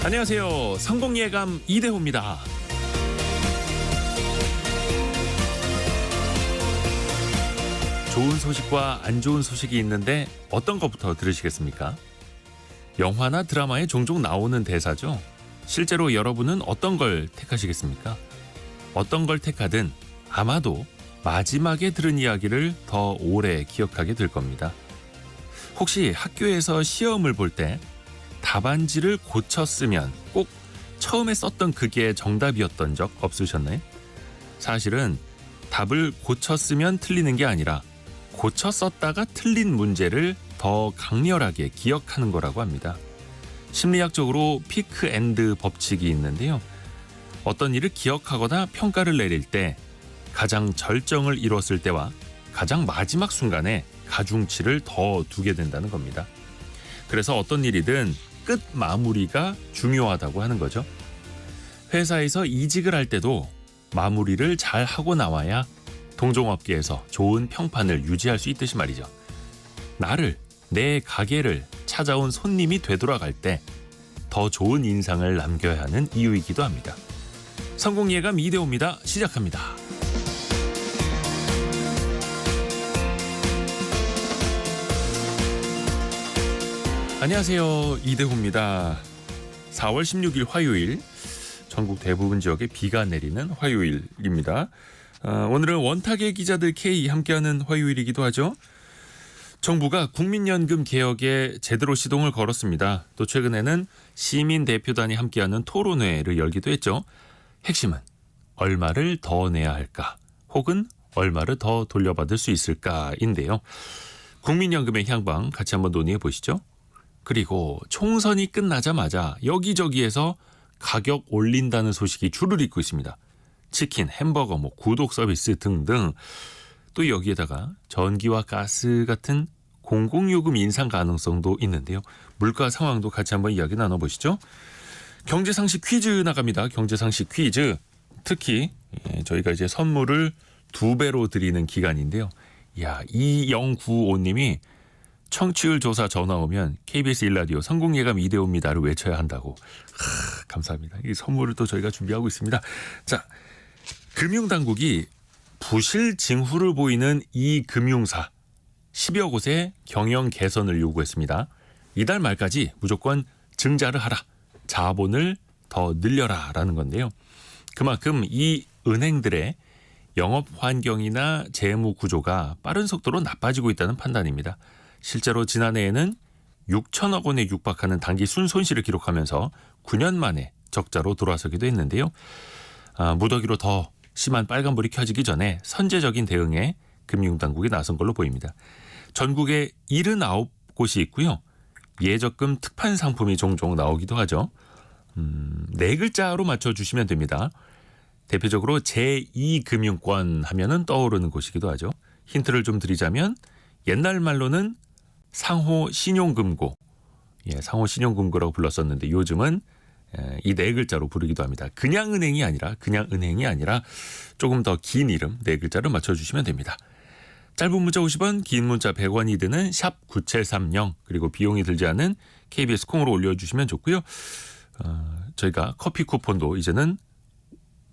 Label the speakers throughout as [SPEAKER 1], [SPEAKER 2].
[SPEAKER 1] 안녕하세요. 성공예감 이대호입니다. 좋은 소식과 안 좋은 소식이 있는데 어떤 것부터 들으시겠습니까? 영화나 드라마에 종종 나오는 대사죠. 실제로 여러분은 어떤 걸 택하시겠습니까? 어떤 걸 택하든 아마도 마지막에 들은 이야기를 더 오래 기억하게 될 겁니다. 혹시 학교에서 시험을 볼 때 답안지를 고쳐 쓰면 꼭 처음에 썼던 그게 정답이었던 적 없으셨나요? 사실은 답을 고쳐 쓰면 틀리는 게 아니라 고쳐 썼다가 틀린 문제를 더 강렬하게 기억하는 거라고 합니다. 심리학적으로 피크 앤드 법칙이 있는데요. 어떤 일을 기억하거나 평가를 내릴 때 가장 절정을 이뤘을 때와 가장 마지막 순간에 가중치를 더 두게 된다는 겁니다. 그래서 어떤 일이든 끝 마무리가 중요하다고 하는 거죠. 회사에서 이직을 할 때도 마무리를 잘 하고 나와야 동종업계에서 좋은 평판을 유지할 수 있듯이 말이죠. 내 가게를 찾아온 손님이 되돌아갈 때 더 좋은 인상을 남겨야 하는 이유이기도 합니다. 성공예감 이대호입니다. 시작합니다. 안녕하세요. 이대호입니다. 4월 16일 화요일, 전국 대부분 지역에 비가 내리는 화요일입니다. 오늘은 원탁의 기자들 K 함께하는 화요일이기도 하죠. 정부가 국민연금 개혁에 제대로 시동을 걸었습니다. 또 최근에는 시민대표단이 함께하는 토론회를 열기도 했죠. 핵심은 얼마를 더 내야 할까 혹은 얼마를 더 돌려받을 수 있을까인데요. 국민연금의 향방 같이 한번 논의해 보시죠. 그리고 총선이 끝나자마자 여기저기에서 가격 올린다는 소식이 줄을 잇고 있습니다. 치킨, 햄버거, 구독 서비스 등등. 또 여기에다가 전기와 가스 같은 공공요금 인상 가능성도 있는데요. 물가 상황도 같이 한번 이야기 나눠보시죠. 경제상식 퀴즈 나갑니다. 경제상식 퀴즈. 특히 저희가 이제 선물을 2배로 드리는 기간인데요. 이영구오님이 청취율 조사 전화 오면 KBS 1라디오 성공예감 이대호입니다를 외쳐야 한다고. 감사합니다. 이 선물을 또 저희가 준비하고 있습니다. 자, 금융당국이 부실 징후를 보이는 이 금융사 10여 곳에 경영 개선을 요구했습니다. 이달 말까지 무조건 증자를 하라, 자본을 더 늘려라 라는 건데요. 그만큼 이 은행들의 영업 환경이나 재무 구조가 빠른 속도로 나빠지고 있다는 판단입니다. 실제로 지난해에는 6천억 원에 육박하는 단기 순손실을 기록하면서 9년 만에 적자로 돌아서기도 했는데요. 무더기로 더 심한 빨간불이 켜지기 전에 선제적인 대응에 금융당국이 나선 걸로 보입니다. 전국에 79곳이 있고요. 예적금 특판 상품이 종종 나오기도 하죠. 4글자로 맞춰주시면 됩니다. 대표적으로 제2금융권 하면은 떠오르는 곳이기도 하죠. 힌트를 좀 드리자면 옛날 말로는 상호 신용금고, 상호 신용금고라고 불렀었는데 요즘은 이 4글자로 부르기도 합니다. 그냥 은행이 아니라 조금 더 긴 이름 4글자를 맞춰주시면 됩니다. 짧은 문자 50원, 긴 문자 100원이 드는 샵 9730, 그리고 비용이 들지 않은 KBS 콩으로 올려주시면 좋고요. 저희가 커피 쿠폰도 이제는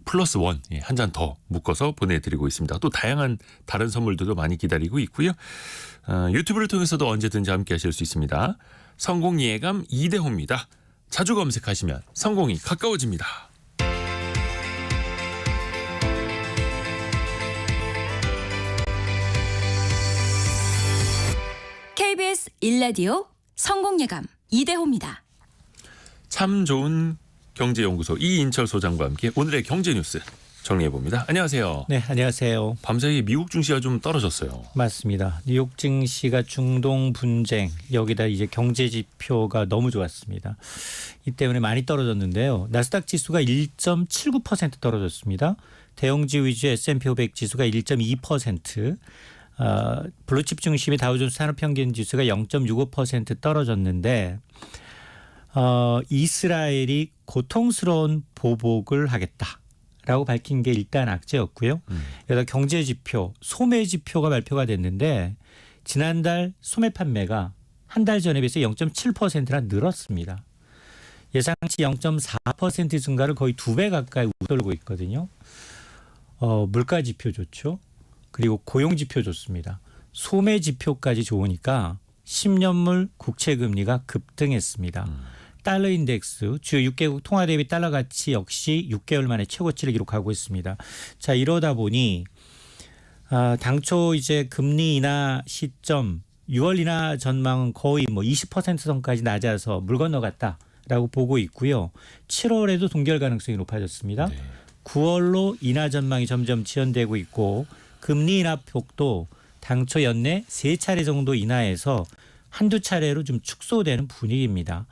[SPEAKER 1] 플러스 원, 한 잔 더 묶어서 보내드리고 있습니다. 또 다양한 다른 선물들도 많이 기다리고 있고요. 유튜브를 통해서도 언제든지 함께 하실 수 있습니다. 성공예감 이대호입니다. 자주 검색하시면 성공이 가까워집니다.
[SPEAKER 2] KBS 1라디오 성공예감 이대호입니다.
[SPEAKER 1] 참 좋은 경제연구소 이인철 소장과 함께 오늘의 경제뉴스 정리해봅니다. 안녕하세요.
[SPEAKER 3] 네, 안녕하세요.
[SPEAKER 1] 밤사이에 미국 증시가 좀 떨어졌어요.
[SPEAKER 3] 맞습니다. 뉴욕 증시가 중동 분쟁, 여기다 이제 경제 지표가 너무 좋았습니다. 이 때문에 많이 떨어졌는데요. 나스닥 지수가 1.79% 떨어졌습니다. 대형지 위주 S&P 500 지수가 1.2%, 블루칩 중심의 다우존스 산업평균 지수가 0.65% 떨어졌는데 이스라엘이 고통스러운 보복을 하겠다라고 밝힌 게 일단 악재였고요. 여기다 경제 지표, 소매 지표가 발표가 됐는데 지난달 소매 판매가 한 달 전에 비해서 0.7%나 늘었습니다. 예상치 0.4% 증가를 거의 2배 가까이 웃돌고 있거든요. 물가 지표 좋죠. 그리고 고용 지표 좋습니다. 소매 지표까지 좋으니까 10년물 국채 금리가 급등했습니다. 달러 인덱스 주요 6개국 통화 대비 달러 가치 역시 6개월 만에 최고치를 기록하고 있습니다. 자, 이러다 보니 당초 이제 금리 인하 시점 6월 인하 전망은 거의 뭐 20% 선까지 낮아서 물 건너갔다라고 보고 있고요. 7월에도 동결 가능성이 높아졌습니다.
[SPEAKER 1] 네.
[SPEAKER 3] 9월로 인하 전망이 점점 지연되고 있고 금리 인하 폭도 당초 연내 3차례 정도 인하해서 한두 차례로 좀 축소되는 분위기입니다.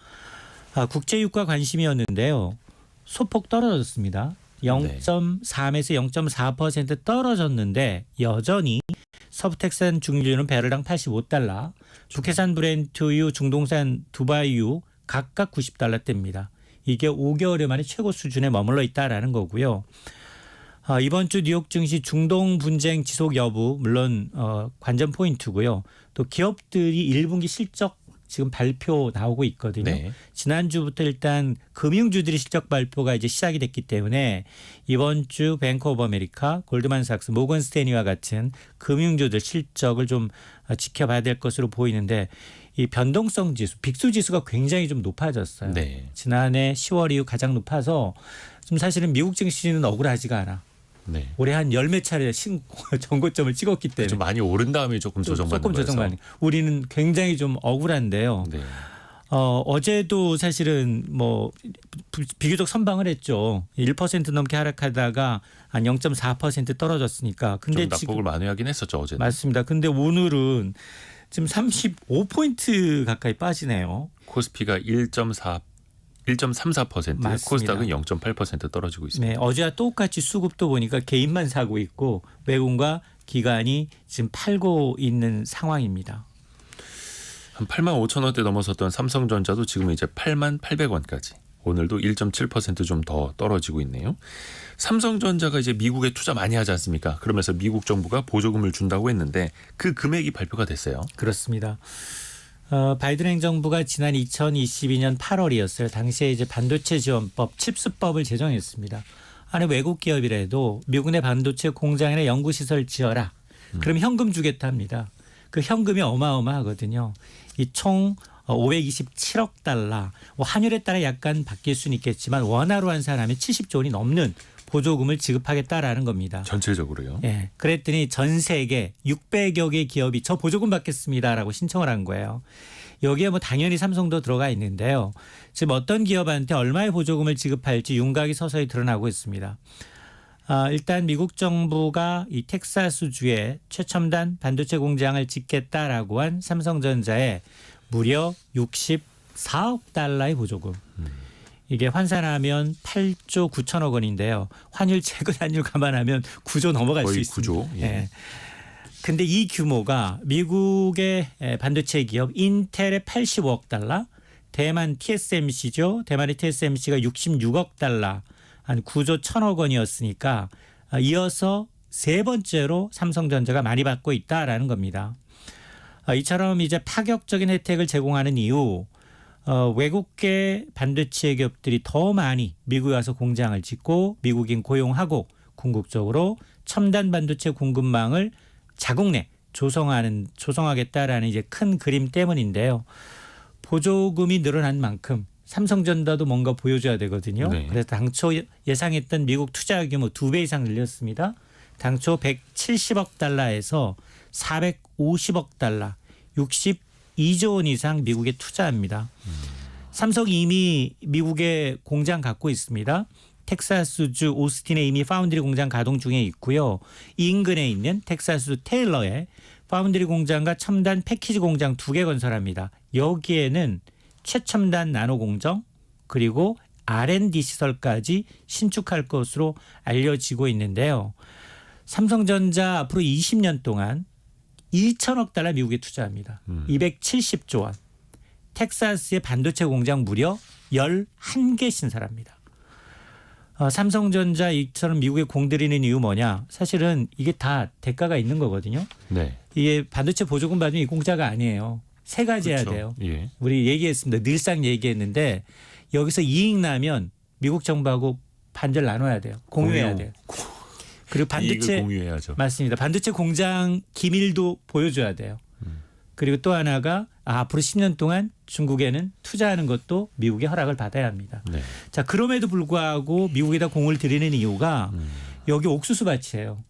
[SPEAKER 3] 국제 유가 관심이었는데요. 소폭 떨어졌습니다. 0.3에서 0.4% 떨어졌는데 여전히 서부텍산 중류는 배럴당 85달러, 북해산 브렌트유, 중동산 두바이유 각각 90달러대입니다. 이게 5개월 만에 최고 수준에 머물러 있다라는 거고요. 이번 주 뉴욕 증시 중동 분쟁 지속 여부 물론 관전 포인트고요. 또 기업들이 1분기 실적 지금 발표 나오고 있거든요.
[SPEAKER 1] 네.
[SPEAKER 3] 지난주부터 일단 금융주들의 실적 발표가 이제 시작이 됐기 때문에 이번 주 뱅크 오브 아메리카, 골드만삭스, 모건 스탠리와 같은 금융주들 실적을 좀 지켜봐야 될 것으로 보이는데 이 변동성 지수, 빅수 지수가 굉장히 좀 높아졌어요.
[SPEAKER 1] 네.
[SPEAKER 3] 지난해 10월 이후 가장 높아서 좀 사실은 미국 증시는 억울하지가 않아.
[SPEAKER 1] 네.
[SPEAKER 3] 올해 한 열 몇 차례 전고점을 찍었기 때문에
[SPEAKER 1] 좀 많이 오른 다음에 조금 조정받는
[SPEAKER 3] 조금
[SPEAKER 1] 거여서.
[SPEAKER 3] 조정받는. 우리는 굉장히 좀 억울한데요.
[SPEAKER 1] 네.
[SPEAKER 3] 어제도 사실은 뭐 비교적 선방을 했죠. 1% 넘게 하락하다가 한 0.4% 떨어졌으니까. 근데
[SPEAKER 1] 좀 낙폭을 만회하긴 했었죠 어제.
[SPEAKER 3] 맞습니다. 근데 오늘은 지금 35포인트 가까이 빠지네요.
[SPEAKER 1] 코스피가 1.34%,
[SPEAKER 3] 맞습니다.
[SPEAKER 1] 코스닥은 0.8% 떨어지고 있습니다.
[SPEAKER 3] 네, 어제와 똑같이 수급도 보니까 개인만 사고 있고 외국과 기관이 지금 팔고 있는 상황입니다.
[SPEAKER 1] 한 8만 5천 원대 넘어섰던 삼성전자도 지금 이제 8만 800원까지. 오늘도 1.7% 좀 더 떨어지고 있네요. 삼성전자가 이제 미국에 투자 많이 하지 않습니까? 그러면서 미국 정부가 보조금을 준다고 했는데 그 금액이 발표가 됐어요.
[SPEAKER 3] 그렇습니다. 바이든 행정부가 지난 2022년 8월이었어요. 당시에 이제 반도체 지원법, 칩스법을 제정했습니다. 안에 외국 기업이라도 미국 내 반도체 공장이나 연구시설 지어라. 그럼 현금 주겠다 합니다. 그 현금이 어마어마하거든요. 이 총 527억 달러. 환율에 따라 약간 바뀔 수는 있겠지만 원화로 환산하면 70조 원이 넘는 보조금을 지급하겠다라는 겁니다.
[SPEAKER 1] 전체적으로요.
[SPEAKER 3] 예, 그랬더니 전 세계 600여 개 기업이 저 보조금 받겠습니다라고 신청을 한 거예요. 여기에 뭐 당연히 삼성도 들어가 있는데요. 지금 어떤 기업한테 얼마의 보조금을 지급할지 윤곽이 서서히 드러나고 있습니다. 일단 미국 정부가 이 텍사스주에 최첨단 반도체 공장을 짓겠다라고 한 삼성전자에 무려 64억 달러의 보조금. 이게 환산하면 8조 9천억 원인데요. 환율 최근 환율 감안하면 9조 넘어갈 수
[SPEAKER 1] 거의
[SPEAKER 3] 있습니다.
[SPEAKER 1] 9조. 예.
[SPEAKER 3] 예. 근데 이 규모가 미국의 반도체 기업 인텔의 85억 달러, 대만 TSMC죠. 대만의 TSMC가 66억 달러, 한 9조 1천억 원이었으니까 이어서 세 번째로 삼성전자가 많이 받고 있다라는 겁니다. 이처럼 이제 파격적인 혜택을 제공하는 이유, 외국계 반도체 기업들이 더 많이 미국에 와서 공장을 짓고 미국인 고용하고 궁극적으로 첨단 반도체 공급망을 자국 내 조성하겠다라는 이제 큰 그림 때문인데요. 보조금이 늘어난 만큼 삼성전자도 뭔가 보여줘야 되거든요.
[SPEAKER 1] 네.
[SPEAKER 3] 그래서 당초 예상했던 미국 투자 규모 2배 이상 늘렸습니다. 당초 170억 달러에서 450억 달러, 62조 원 이상 미국에 투자합니다. 삼성이 이미 미국에 공장 갖고 있습니다. 텍사스주 오스틴에 이미 파운드리 공장 가동 중에 있고요. 이 인근에 있는 텍사스 테일러에 파운드리 공장과 첨단 패키지 공장 2개 건설합니다. 여기에는 최첨단 나노 공정 그리고 R&D 시설까지 신축할 것으로 알려지고 있는데요. 삼성전자 앞으로 20년 동안 2천억 달러 미국에 투자합니다. 270조 원. 텍사스의 반도체 공장 무려 11개 신설합니다. 삼성전자 이처럼 미국에 공들이는 이유 뭐냐? 사실은 이게 다 대가가 있는 거거든요.
[SPEAKER 1] 네.
[SPEAKER 3] 이게 반도체 보조금 받으면 이 공짜가 아니에요. 세 가지 해야
[SPEAKER 1] 그렇죠.
[SPEAKER 3] 돼요.
[SPEAKER 1] 예.
[SPEAKER 3] 우리 얘기했습니다. 늘상 얘기했는데 여기서 이익 나면 미국 정부하고 반절 나눠야 돼요. 공유해야 돼요. 그리고
[SPEAKER 1] 이익을
[SPEAKER 3] 반도체
[SPEAKER 1] 공유해야죠.
[SPEAKER 3] 맞습니다. 반도체 공장 기밀도 보여줘야 돼요. 그리고 또 하나가 앞으로 10년 동안 중국에는 투자하는 것도 미국의 허락을 받아야 합니다.
[SPEAKER 1] 네.
[SPEAKER 3] 자, 그럼에도 불구하고 미국에다 공을 들이는 이유가 여기 옥수수 밭이에요.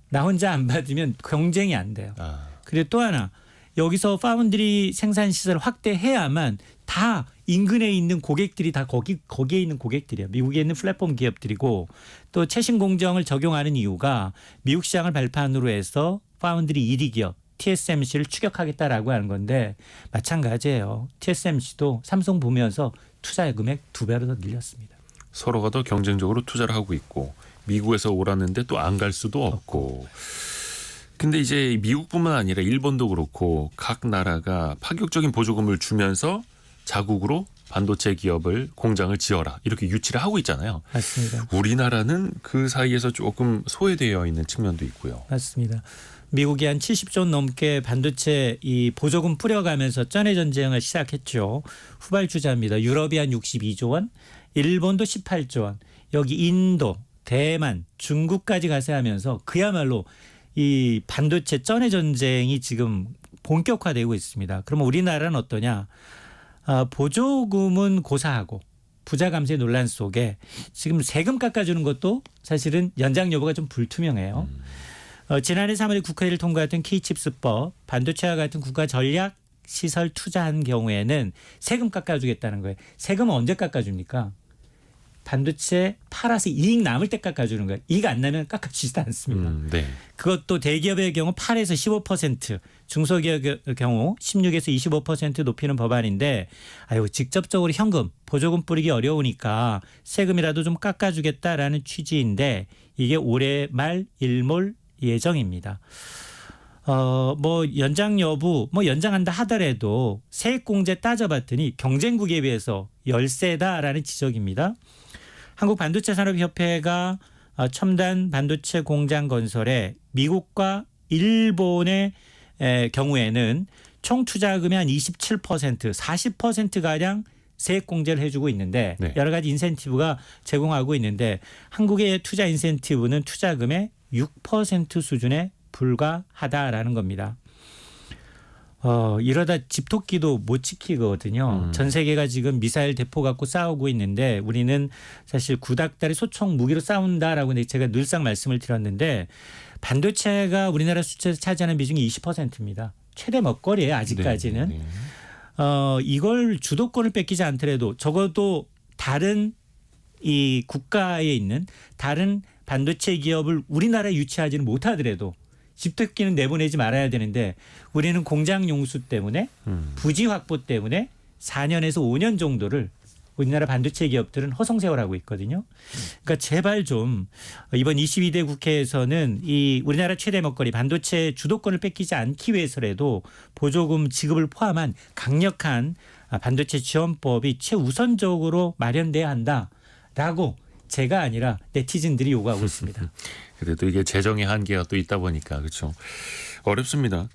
[SPEAKER 3] 나 혼자 안 받으면 경쟁이 안 돼요.
[SPEAKER 1] 아,
[SPEAKER 3] 그리고 또 하나 여기서 파운드리 생산 시설을 확대해야만 다 인근에 있는 고객들이 다 거기에 있는 고객들이에요. 미국에 있는 플랫폼 기업들이고 또 최신 공정을 적용하는 이유가 미국 시장을 발판으로 해서 파운드리 1위 기업 TSMC를 추격하겠다라고 하는 건데 마찬가지예요. TSMC도 삼성 보면서 투자 금액 2배로 더 늘렸습니다.
[SPEAKER 1] 서로가 더 경쟁적으로 투자를 하고 있고 미국에서 오라는데 또 안 갈 수도 없고. 근데 이제 미국뿐만 아니라 일본도 그렇고 각 나라가 파격적인 보조금을 주면서 자국으로 반도체 기업을 공장을 지어라 이렇게 유치를 하고 있잖아요.
[SPEAKER 3] 맞습니다.
[SPEAKER 1] 우리나라는 그 사이에서 조금 소외되어 있는 측면도 있고요.
[SPEAKER 3] 맞습니다. 미국이 한 70조 원 넘게 반도체 이 보조금 뿌려가면서 전해 전쟁을 시작했죠. 후발주자입니다. 유럽이 한 62조 원, 일본도 18조 원, 여기 인도, 대만, 중국까지 가세 하면서 그야말로 이 반도체 전해 전쟁이 지금 본격화되고 있습니다. 그러면 우리나라는 어떠냐? 보조금은 고사하고 부자 감세 논란 속에 지금 세금 깎아주는 것도 사실은 연장 여부가 좀 불투명해요. 지난해 3월에 국회를 통과했던 K칩스법, 반도체와 같은 국가 전략 시설 투자한 경우에는 세금 깎아주겠다는 거예요. 세금은 언제 깎아줍니까? 반도체 팔아서 이익 남을 때 깎아주는 거예요. 이익 안 나면 깎아주지도 않습니다.
[SPEAKER 1] 네.
[SPEAKER 3] 그것도 대기업의 경우 8에서 15%, 중소기업의 경우 16에서 25% 높이는 법안인데 아유 직접적으로 현금, 보조금 뿌리기 어려우니까 세금이라도 좀 깎아주겠다라는 취지인데 이게 올해 말 일몰 예정입니다. 뭐 연장 여부 뭐 연장한다 하더라도 세액공제 따져봤더니 경쟁국에 비해서 열세다라는 지적입니다. 한국반도체산업협회가 첨단 반도체 공장 건설에 미국과 일본의 경우에는 총 투자금의 한 27%, 40%가량 세액공제를 해주고 있는데
[SPEAKER 1] 네.
[SPEAKER 3] 여러 가지 인센티브가 제공하고 있는데 한국의 투자 인센티브는 투자금의 6% 수준에 불과하다라는 겁니다. 이러다 집토끼도 못 지키거든요. 전 세계가 지금 미사일 대포 갖고 싸우고 있는데 우리는 사실 구닥다리 소총 무기로 싸운다라고 제가 늘상 말씀을 드렸는데 반도체가 우리나라 수출에서 차지하는 비중이 20%입니다. 최대 먹거리예요. 아직까지는.
[SPEAKER 1] 네.
[SPEAKER 3] 이걸 주도권을 뺏기지 않더라도 적어도 다른 이 국가에 있는 다른 반도체 기업을 우리나라에 유치하지는 못하더라도 집토끼는 내보내지 말아야 되는데 우리는 공장 용수 때문에 부지 확보 때문에 4년에서 5년 정도를 우리나라 반도체 기업들은 허송세월하고 있거든요. 그러니까 제발 좀 이번 22대 국회에서는 이 우리나라 최대 먹거리 반도체 주도권을 뺏기지 않기 위해서라도 보조금 지급을 포함한 강력한 반도체 지원법이 최우선적으로 마련돼야 한다라고 제가 아니라 네티즌들이 요구하고 있습니다.
[SPEAKER 1] 그래도 이게 재정의 한계가 또 있다 보니까 그렇죠. 어렵습니다.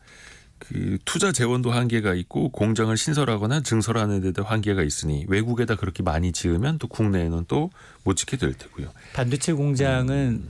[SPEAKER 1] 그 투자 재원도 한계가 있고 공장을 신설하거나 증설하는 데도 한계가 있으니 외국에다 그렇게 많이 지으면 또 국내에는 또 못 짓게 될 테고요.
[SPEAKER 3] 반도체 공장은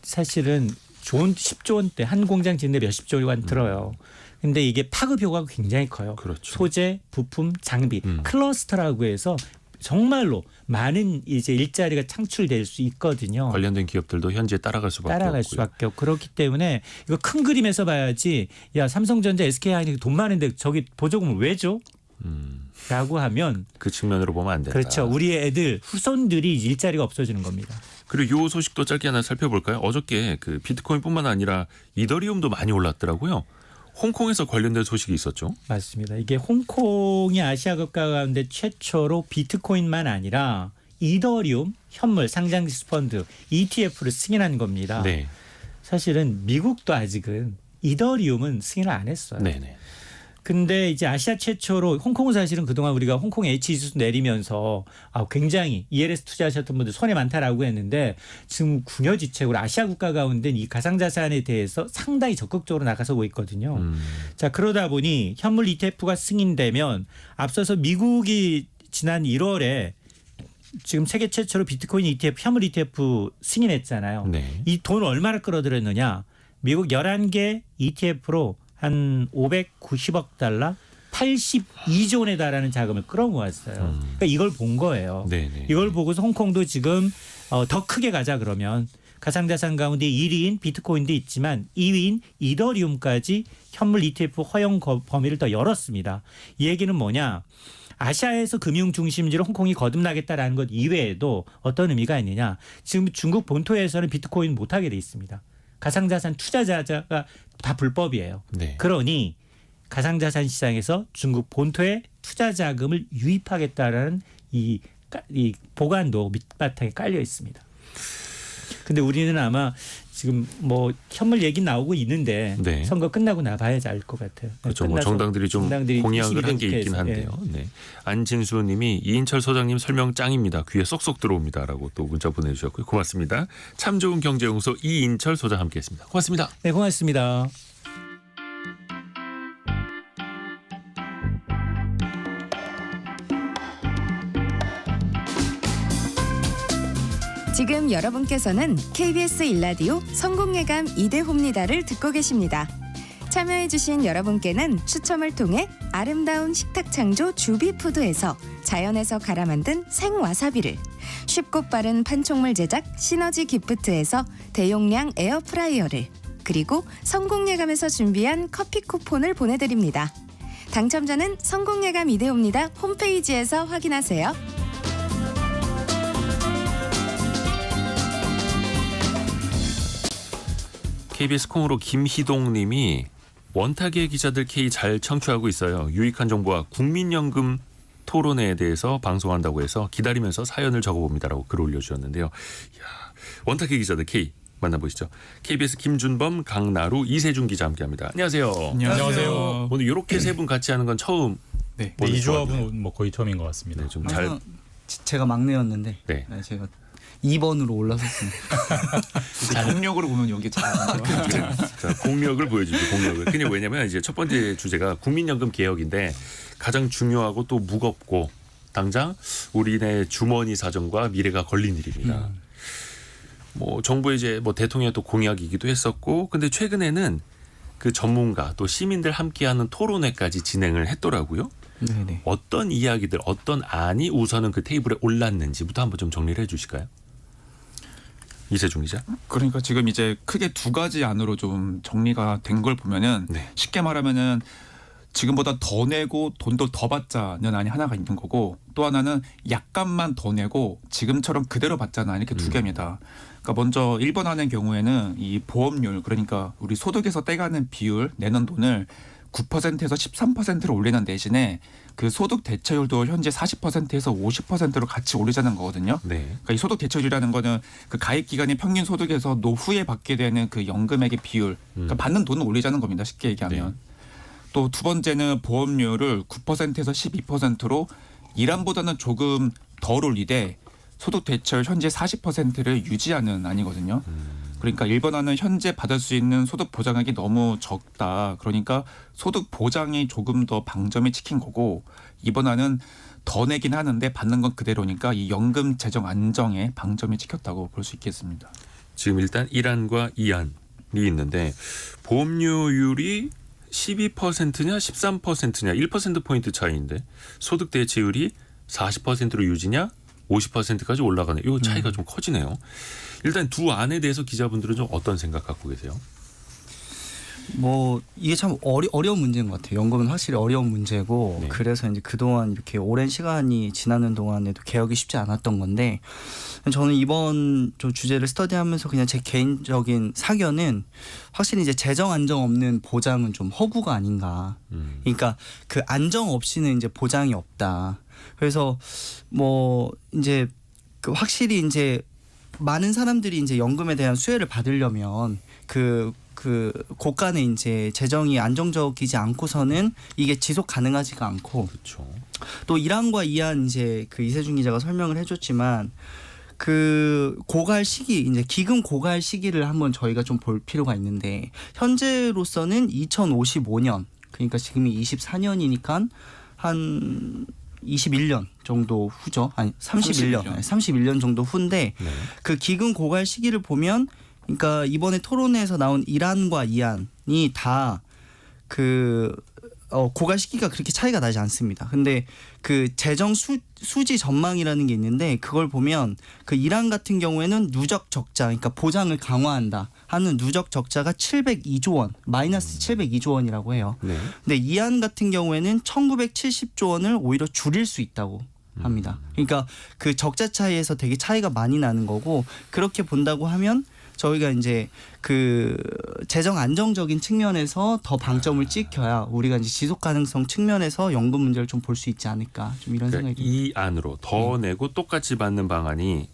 [SPEAKER 3] 사실은 좋은 10조 원대 한 공장 짓는데 몇십 조 원 들어요. 근데 이게 파급 효과가 굉장히 커요.
[SPEAKER 1] 그렇죠.
[SPEAKER 3] 소재, 부품, 장비, 클러스터라고 해서 정말로 많은 이제 일자리가 창출될 수 있거든요.
[SPEAKER 1] 관련된 기업들도 현재 따라갈 수밖에
[SPEAKER 3] 따라갈
[SPEAKER 1] 없고요.
[SPEAKER 3] 수밖에 없고 그렇기 때문에 이거 큰 그림에서 봐야지 야 삼성전자, SK하이닉스 돈 많은데 저기 보조금을 왜 줘? 라고 하면
[SPEAKER 1] 그 측면으로 보면 안 된다.
[SPEAKER 3] 그렇죠. 우리 애들 후손들이 일자리가 없어지는 겁니다.
[SPEAKER 1] 그리고 요 소식도 짧게 하나 살펴볼까요? 어저께 그 비트코인뿐만 아니라 이더리움도 많이 올랐더라고요. 홍콩에서 관련된 소식이 있었죠.
[SPEAKER 3] 맞습니다. 이게 홍콩이 아시아 국가 가운데 최초로 비트코인만 아니라 이더리움 현물 상장지수 펀드 ETF를 승인한 겁니다.
[SPEAKER 1] 네.
[SPEAKER 3] 사실은 미국도 아직은 이더리움은 승인을 안 했어요.
[SPEAKER 1] 네네.
[SPEAKER 3] 근데 이제 아시아 최초로 홍콩은 사실은 그동안 우리가 홍콩 H지수 내리면서 굉장히 ELS 투자하셨던 분들 손해 많다라고 했는데 지금 궁여지책으로 아시아 국가 가운데 이 가상자산에 대해서 상당히 적극적으로 나가서고 있거든요. 자 그러다 보니 현물 ETF가 승인되면 앞서서 미국이 지난 1월에 지금 세계 최초로 비트코인 ETF, 현물 ETF 승인했잖아요.
[SPEAKER 1] 네.
[SPEAKER 3] 이 돈을 얼마나 끌어들였느냐? 미국 11개 ETF로 한 590억 달러, 82조 원에 달하는 자금을 끌어모았어요. 그러니까 이걸 본 거예요.
[SPEAKER 1] 네네.
[SPEAKER 3] 이걸 보고서 홍콩도 지금 더 크게 가자 그러면 가상자산 가운데 1위인 비트코인도 있지만 2위인 이더리움까지 현물 ETF 허용 범위를 더 열었습니다. 이 얘기는 뭐냐? 아시아에서 금융 중심지로 홍콩이 거듭나겠다라는 것 이외에도 어떤 의미가 있느냐? 지금 중국 본토에서는 비트코인 못하게 돼 있습니다. 가상자산 투자자가 다 불법이에요.
[SPEAKER 1] 네.
[SPEAKER 3] 그러니 가상자산 시장에서 중국 본토에 투자 자금을 유입하겠다라는 이 보관도 밑바탕에 깔려 있습니다. 근데 우리는 아마 지금 뭐 현물 얘기 나오고 있는데
[SPEAKER 1] 네.
[SPEAKER 3] 선거 끝나고 나봐야지 알 것 같아요.
[SPEAKER 1] 그렇죠. 뭐
[SPEAKER 3] 끝나서
[SPEAKER 1] 정당들이 좀 공약을 한 게 있긴 한데요. 네. 안진수 님이 이인철 소장님 설명 짱입니다. 귀에 쏙쏙 들어옵니다라고 또 문자 보내주셨고요. 고맙습니다. 참 좋은 경제연구소 이인철 소장 함께했습니다. 고맙습니다.
[SPEAKER 3] 네, 고맙습니다.
[SPEAKER 4] 지금 여러분께서는 KBS 일라디오 성공예감 이대호입니다를 듣고 계십니다. 참여해주신 여러분께는 추첨을 통해 아름다운 식탁 창조 주비푸드에서 자연에서 갈아 만든 생와사비를, 쉽고 빠른 판촉물 제작 시너지 기프트에서 대용량 에어프라이어를, 그리고 성공예감에서 준비한 커피 쿠폰을 보내드립니다. 당첨자는 성공예감 이대호입니다 홈페이지에서 확인하세요.
[SPEAKER 1] KBS 콩으로 김희동 님이 원탁의 기자들 K 잘 청취하고 있어요. 유익한 정보와 국민연금 토론회에 대해서 방송한다고 해서 기다리면서 사연을 적어봅니다라고 글 올려주셨는데요. 이야, 원탁의 기자들 K 만나보시죠. KBS 김준범, 강나루, 이세준 기자 함께합니다. 안녕하세요.
[SPEAKER 5] 안녕하세요.
[SPEAKER 1] 오늘 이렇게 세 분 같이 하는 건 처음.
[SPEAKER 5] 네,
[SPEAKER 1] 보는
[SPEAKER 5] 이
[SPEAKER 1] 것 같네요.
[SPEAKER 5] 조합은 뭐 거의 처음인 것 같습니다.
[SPEAKER 1] 네, 좀 잘.
[SPEAKER 6] 항상 제가 막내였는데
[SPEAKER 1] 네.
[SPEAKER 6] 제가 2번으로 올라섰습니다.
[SPEAKER 7] 경력으로 보면 여기 잘 나와요.
[SPEAKER 1] 자, 공력을 보여주죠. 공력을. 그냥 왜냐면 이제 첫 번째 주제가 국민연금 개혁인데 가장 중요하고 또 무겁고 당장 우리네 주머니 사정과 미래가 걸린 일입니다. 뭐 정부의 이제 뭐 대통령의 또 공약이기도 했었고, 근데 최근에는 그 전문가 또 시민들 함께하는 토론회까지 진행을 했더라고요.
[SPEAKER 6] 네네.
[SPEAKER 1] 어떤 이야기들, 어떤 안이 우선은 그 테이블에 올랐는지부터 한번 좀 정리를 해주실까요? 이세준 기자.
[SPEAKER 7] 그러니까 지금 이제 크게 두 가지 안으로 좀 정리가 된 걸 보면은
[SPEAKER 1] 네.
[SPEAKER 7] 쉽게 말하면은 지금보다 더 내고 돈도 더 받자는 안이 하나가 있는 거고, 또 하나는 약간만 더 내고 지금처럼 그대로 받자는 안, 이렇게 두 개입니다. 그러니까 먼저 1번 안의 경우에는 이 보험료를, 그러니까 우리 소득에서 떼가는 비율, 내는 돈을 9%에서 13%로 올리는 대신에 그 소득 대체율도 현재 40%에서 50%로 같이 올리자는 거거든요.
[SPEAKER 1] 네.
[SPEAKER 7] 그러니까 이 소득 대체율이라는 거는 그 가입 기간의 평균 소득에서 노후에 받게 되는 그 연금액의 비율, 그러니까 받는 돈을 올리자는 겁니다. 쉽게 얘기하면.
[SPEAKER 1] 네.
[SPEAKER 7] 또 두 번째는 보험료를 9%에서 12%로 일한보다는 조금 덜 올리되 소득 대체율 현재 40%를 유지하는 안이거든요. 그러니까 1번 안은 현재 받을 수 있는 소득 보장액이 너무 적다. 그러니까 소득 보장이 조금 더 방점이 찍힌 거고, 2번 안은 더 내긴 하는데 받는 건 그대로니까 이 연금 재정 안정에 방점이 찍혔다고 볼 수 있겠습니다.
[SPEAKER 1] 지금 일단 1안과 2안이 있는데 보험료율이 12%냐 13%냐 1%포인트 차이인데 소득 대체율이 40%로 유지냐 50%까지 올라가네. 이 차이가 좀 커지네요. 일단 두 안에 대해서 기자분들은 좀 어떤 생각 갖고 계세요?
[SPEAKER 6] 뭐 이게 참 어려운 문제인 것 같아요. 연금은 확실히 어려운 문제고,
[SPEAKER 1] 네.
[SPEAKER 6] 그래서 이제 그동안 이렇게 오랜 시간이 지나는 동안에도 개혁이 쉽지 않았던 건데, 저는 이번 좀 주제를 스터디하면서 그냥 제 개인적인 사견은 확실히 이제 재정 안정 없는 보장은 좀 허구가 아닌가. 그러니까 그 안정 없이는 이제 보장이 없다. 그래서 뭐 이제 그 확실히 이제 많은 사람들이 이제 연금에 대한 수혜를 받으려면 그 고간에 이제 재정이 안정적이지 않고서는 이게 지속 가능하지가 않고,
[SPEAKER 1] 그렇죠.
[SPEAKER 6] 또 1안과 2안 이제 그 이세준 기자가 설명을 해줬지만 그 고갈 시기, 이제 기금 고갈 시기를 한번 저희가 좀 볼 필요가 있는데, 현재로서는 2055년, 그러니까 지금이 24년이니까 한 21년 정도 후죠. 아니 31년. 31년 정도 후인데
[SPEAKER 1] 네.
[SPEAKER 6] 그 기금 고갈 시기를 보면 그러니까 이번에 토론회에서 나온 이란과 이안이 다 그 고갈 시기가 그렇게 차이가 나지 않습니다. 근데 그 재정 수지 전망이라는 게 있는데 그걸 보면 그 이란 같은 경우에는 누적 적자, 그러니까 보장을 강화한다 하는 누적 적자가 702조 원, 마이너스 702조 원이라고 해요.
[SPEAKER 1] 네.
[SPEAKER 6] 근데 이안 같은 경우에는 1970조 원을 오히려 줄일 수 있다고 합니다. 그러니까 그 적자 차이에서 되게 차이가 많이 나는 거고 그렇게 본다고 하면 저희가 이제 그 재정 안정적인 측면에서 더 방점을 찍혀야 우리가 이제 지속 가능성 측면에서 연금 문제를 좀 볼 수 있지 않을까 좀 이런
[SPEAKER 1] 그러니까
[SPEAKER 6] 생각이 듭니다.
[SPEAKER 1] 이 안으로 더 내고 똑같이 받는 방안이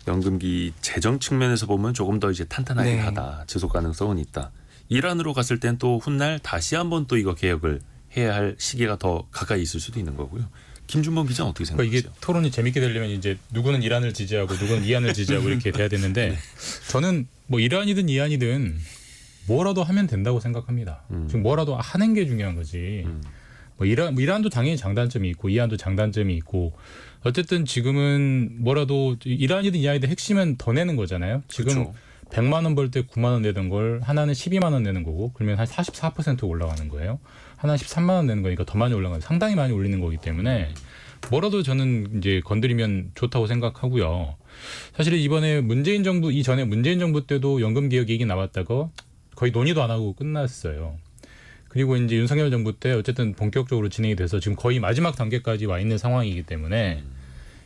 [SPEAKER 1] 연금기 재정 측면에서 보면 조금 더 이제 탄탄하긴
[SPEAKER 6] 네.
[SPEAKER 1] 하다. 지속 가능성은 있다. 이란으로 갔을 땐 또 훗날 다시 한번 또 이거 개혁을 해야 할 시기가 더 가까이 있을 수도 있는 거고요. 김준범 기자 어떻게
[SPEAKER 5] 그러니까
[SPEAKER 1] 생각하세요?
[SPEAKER 5] 이게 토론이 재밌게 되려면 이제 누구는 이란을 지지하고 누구는 이안을 지지하고 이렇게 돼야 되는데 저는 뭐 이란이든 이안이든 뭐라도 하면 된다고 생각합니다. 지금 뭐라도 하는 게 중요한 거지. 뭐 이란도 당연히 장단점이 있고 이안도 장단점이 있고 어쨌든 지금은 뭐라도 이란이든 이안이든 핵심은 더 내는 거잖아요. 지금
[SPEAKER 1] 그렇죠.
[SPEAKER 5] 100만 원 벌 때 9만 원 내던 걸 하나는 12만 원 내는 거고 그러면 한 44% 올라가는 거예요. 하나는 13만 원 내는 거니까 더 많이 올라가는 상당히 많이 올리는 거기 때문에 뭐라도 저는 이제 건드리면 좋다고 생각하고요. 사실 이번에 문재인 정부 이전에 문재인 정부 때도 연금 개혁 얘기 나왔다가 거의 논의도 안 하고 끝났어요. 그리고 이제 윤석열 정부 때 어쨌든 본격적으로 진행이 돼서 지금 거의 마지막 단계까지 와 있는 상황이기 때문에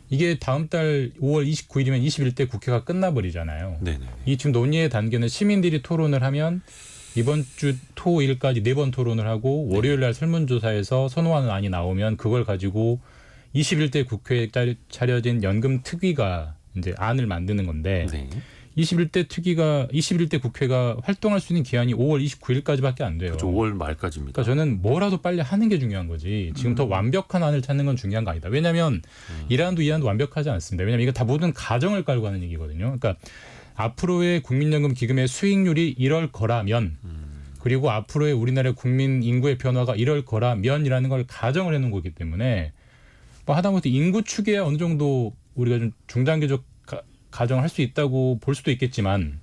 [SPEAKER 5] 이게 다음 달 5월 29일이면 21대 국회가 끝나버리잖아요.
[SPEAKER 1] 네네.
[SPEAKER 5] 이 지금 논의의 단계는 시민들이 토론을 하면 이번 주 토일까지 4번 토론을 하고 월요일 날 설문조사에서 선호하는 안이 나오면 그걸 가지고 21대 국회에 차려진 연금 특위가 이제 안을 만드는 건데
[SPEAKER 1] 네.
[SPEAKER 5] 21대 국회가 활동할 수 있는 기한이 5월 29일까지밖에 안 돼요.
[SPEAKER 1] 그렇죠. 5월 말까지입니다.
[SPEAKER 5] 그러니까 저는 뭐라도 빨리 하는 게 중요한 거지. 지금 더 완벽한 안을 찾는 건 중요한 거 아니다. 왜냐하면 이란도 이안도 완벽하지 않습니다. 왜냐하면 이거 다 모든 가정을 깔고 하는 얘기거든요. 그러니까 앞으로의 국민연금 기금의 수익률이 이럴 거라면 그리고 앞으로의 우리나라의 국민 인구의 변화가 이럴 거라면이라는 걸 가정을 해놓은 거기 때문에 뭐 하다못해 인구 추계야 어느 정도 우리가 좀 중장기적 가정할 수 있다고 볼 수도 있겠지만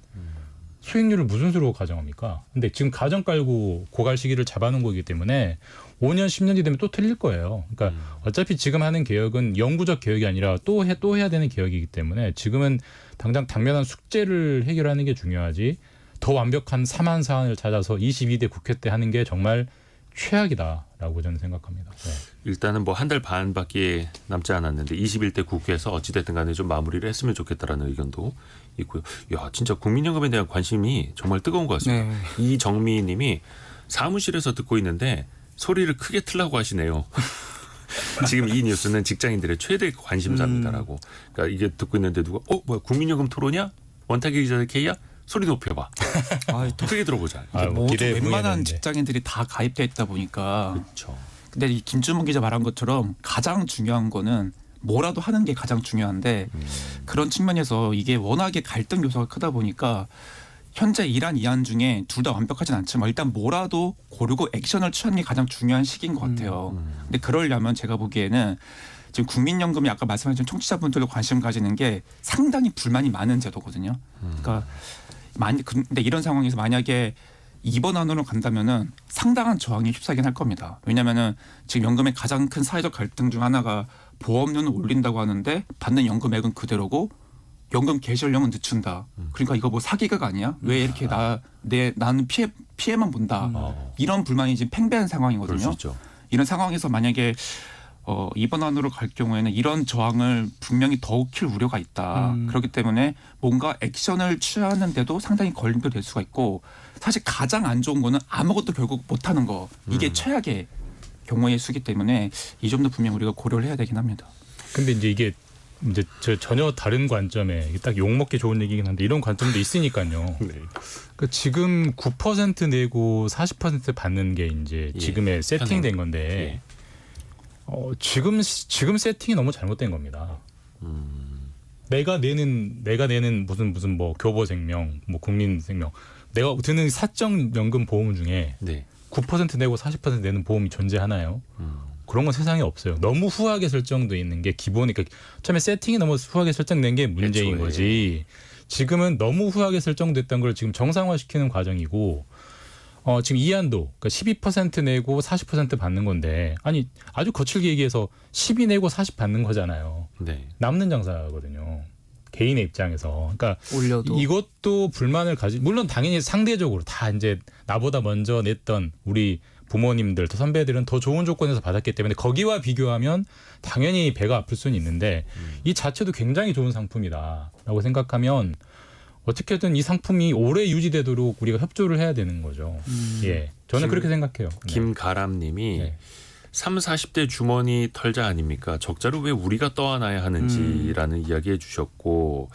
[SPEAKER 5] 수익률을 무슨 수로 가정합니까? 근데 지금 가정 깔고 고갈 시기를 잡아놓은 거기 때문에 5년 10년 뒤 되면 또 틀릴 거예요. 그러니까 어차피 지금 하는 개혁은 영구적 개혁이 아니라 또 해야 되는 개혁이기 때문에 지금은 당장 당면한 숙제를 해결하는 게 중요하지 더 완벽한 사안 사안을 찾아서 22대 국회 때 하는 게 정말 최악이다라고 저는 생각합니다. 네.
[SPEAKER 1] 일단은 뭐 한 달 반밖에 남지 않았는데 21대 국회에서 어찌됐든 간에 좀 마무리를 했으면 좋겠다라는 의견도 있고요. 야, 진짜 국민연금에 대한 관심이 정말 뜨거운 것 같습니다.
[SPEAKER 6] 네.
[SPEAKER 1] 이정미 님이 사무실에서 듣고 있는데 소리를 크게 틀라고 하시네요. 지금 이 뉴스는 직장인들의 최대 관심사입니다라고. 그러니까 이게 듣고 있는데 누가 뭐야 국민연금 토론이야? 원탁의 기자의 K야? 소리 높여봐. 더 크게 들어보자.
[SPEAKER 7] 모두
[SPEAKER 5] 기대에
[SPEAKER 7] 웬만한
[SPEAKER 5] 부응했는데.
[SPEAKER 7] 직장인들이 다 가입돼 있다 보니까
[SPEAKER 1] 그렇죠.
[SPEAKER 7] 근데 이 김준문 기자 말한 것처럼 가장 중요한 거는 뭐라도 하는 게 가장 중요한데 그런 측면에서 이게 워낙에 갈등 요소가 크다 보니까 현재 이란 이안 중에 둘 다 완벽하진 않지만 일단 뭐라도 고르고 액션을 취하는 게 가장 중요한 시기인 것 같아요. 근데 그러려면 제가 보기에는 지금 국민연금이 아까 말씀하신 청취자분들도 관심 가지는 게 상당히 불만이 많은 제도거든요. 그러니까 근데 이런 상황에서 만약에 이번 안으로 간다면은 상당한 저항에 휩싸이긴 할 겁니다. 왜냐하면은 지금 연금의 가장 큰 사회적 갈등 중 하나가 보험료는 올린다고 하는데 받는 연금액은 그대로고 연금 개시연령은 늦춘다. 그러니까 이거 뭐 사기극 아니야? 왜 이렇게 나는 피해만 본다. 이런 불만이 지금 팽배한
[SPEAKER 1] 그럴 수
[SPEAKER 7] 상황이거든요.
[SPEAKER 1] 있죠.
[SPEAKER 7] 이런 상황에서 만약에 이번 안으로 갈 경우에는 이런 저항을 분명히 더욱 킬 우려가 있다. 그렇기 때문에 뭔가 액션을 취하는데도 상당히 걸림돌이 될 수가 있고 사실 가장 안 좋은 거는 아무것도 결국 못하는 거. 이게 최악의 경우의 수기 때문에 이 점도 분명 우리가 고려를 해야 되긴 합니다.
[SPEAKER 5] 근데 이제 전혀 다른 관점에 딱 욕먹기 좋은 얘기긴 한데 이런 관점도 있으니까요.
[SPEAKER 1] 네.
[SPEAKER 5] 그 지금 9% 내고 40% 받는 게 이제
[SPEAKER 1] 예,
[SPEAKER 5] 지금의 세팅된 건데 지금 세팅이 너무 잘못된 겁니다. 내가 내는 무슨 뭐 교보생명, 뭐 국민생명, 내가 드는 사적 연금 보험 중에
[SPEAKER 1] 네.
[SPEAKER 5] 9% 내고 40% 내는 보험이 존재하나요? 그런 건 세상에 없어요. 너무 후하게 설정돼 있는 게 기본이니까 처음에 세팅이 너무 후하게 설정된 게 문제인
[SPEAKER 1] 애초에.
[SPEAKER 5] 거지. 지금은 너무 후하게 설정됐던 걸 지금 정상화시키는 과정이고 지금 이한도 그러니까 12% 내고 40% 받는 건데 아니 아주 거칠게 얘기해서 12 내고 40 받는 거잖아요.
[SPEAKER 1] 네.
[SPEAKER 5] 남는 장사거든요. 개인의 입장에서. 그러니까
[SPEAKER 6] 올려도
[SPEAKER 5] 이것도 불만을 물론 당연히 상대적으로 다 이제 나보다 먼저 냈던 우리 부모님들, 또 선배들은 더 좋은 조건에서 받았기 때문에 거기와 비교하면 당연히 배가 아플 수는 있는데 이 자체도 굉장히 좋은 상품이다라고 생각하면 어떻게든 이 상품이 오래 유지되도록 우리가 협조를 해야 되는 거죠. 예, 저는 그렇게 생각해요. 네.
[SPEAKER 1] 김가람님이
[SPEAKER 5] 네.
[SPEAKER 1] 30, 40대 주머니 털자 아닙니까? 적자를 왜 우리가 떠안아야 하는지라는 이야기 해주셨고,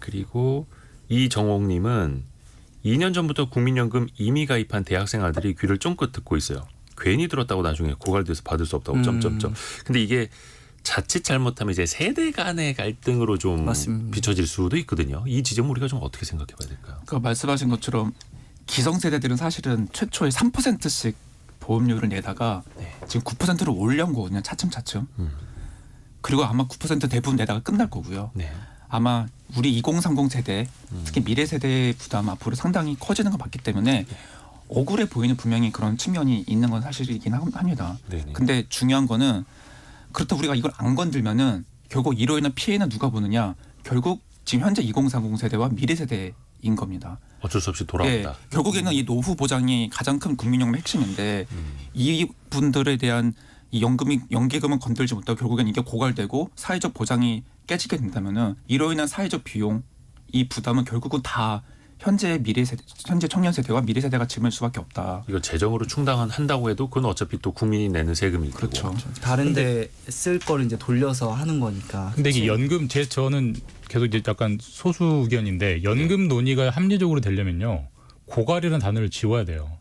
[SPEAKER 1] 그리고 이정옥님은 2년 전부터 국민연금 이미 가입한 대학생아들이 귀를 쫑긋 듣고 있어요. 괜히 들었다고 나중에 고갈돼서 받을 수 없다고 점점점. 근데 이게 자칫 잘못하면 이제 세대 간의 갈등으로 좀
[SPEAKER 6] 맞습니다.
[SPEAKER 1] 비춰질 수도 있거든요. 이 지점 우리가 좀 어떻게 생각해봐야 될까요?
[SPEAKER 7] 그 말씀하신 것처럼 기성세대들은 사실은 최초에 3%씩 보험료를 내다가 지금 9%로 올려온 거거든요. 차츰차츰. 그리고 아마 9% 대부분 내다가 끝날 거고요.
[SPEAKER 1] 네.
[SPEAKER 7] 아마 우리 2030 세대, 특히 미래 세대의 부담 앞으로 상당히 커지는 것 같기 때문에 억울해 보이는 분명히 그런 측면이 있는 건 사실이긴 합니다.
[SPEAKER 1] 네네.
[SPEAKER 7] 근데 중요한 거는 그렇다고 우리가 이걸 안 건들면은 결국 이로 인한 피해는 누가 보느냐? 결국 지금 현재 2030 세대와 미래 세대인 겁니다.
[SPEAKER 1] 어쩔 수 없이 돌아온다.
[SPEAKER 7] 결국에는 이 노후 보장이 가장 큰 국민연금의 핵심인데 이분들에 대한 이 연계금은 건들지 못하고 결국엔 이게 고갈되고 사회적 보장이 깨지게 된다면은 이로 인한 사회적 비용 이 부담은 결국은 다 현재 청년 세대와 미래 세대가 짊을 수밖에 없다.
[SPEAKER 1] 이거 재정으로 충당한다고 해도 그건 어차피 또 국민이 내는 세금이고.
[SPEAKER 7] 그렇죠.
[SPEAKER 6] 다른데 쓸 거를 이제 돌려서 하는 거니까.
[SPEAKER 5] 근데 이게 연금 저는 계속 이제 약간 소수 의견인데 연금 논의가 합리적으로 되려면요 고갈이라는 단어를 지워야 돼요.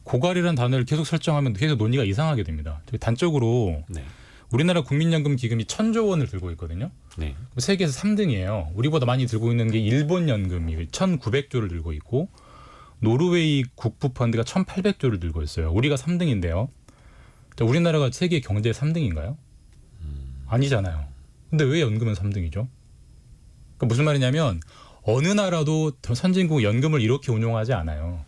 [SPEAKER 5] 고갈이라는 단어를 계속 설정하면 계속 논의가 이상하게 됩니다. 단적으로
[SPEAKER 1] 네.
[SPEAKER 5] 우리나라 국민연금 기금이 1,000조 원을 들고 있거든요.
[SPEAKER 1] 네.
[SPEAKER 5] 세계에서 3등이에요. 우리보다 많이 들고 있는 게 일본 연금이 1,900조를 들고 있고 노르웨이 국부 펀드가 1,800조를 들고 있어요. 우리가 3등인데요. 우리나라가 세계 경제 3등인가요? 아니잖아요. 근데 왜 연금은 3등이죠? 그러니까 무슨 말이냐면 어느 나라도 선진국 연금을 이렇게 운용하지 않아요.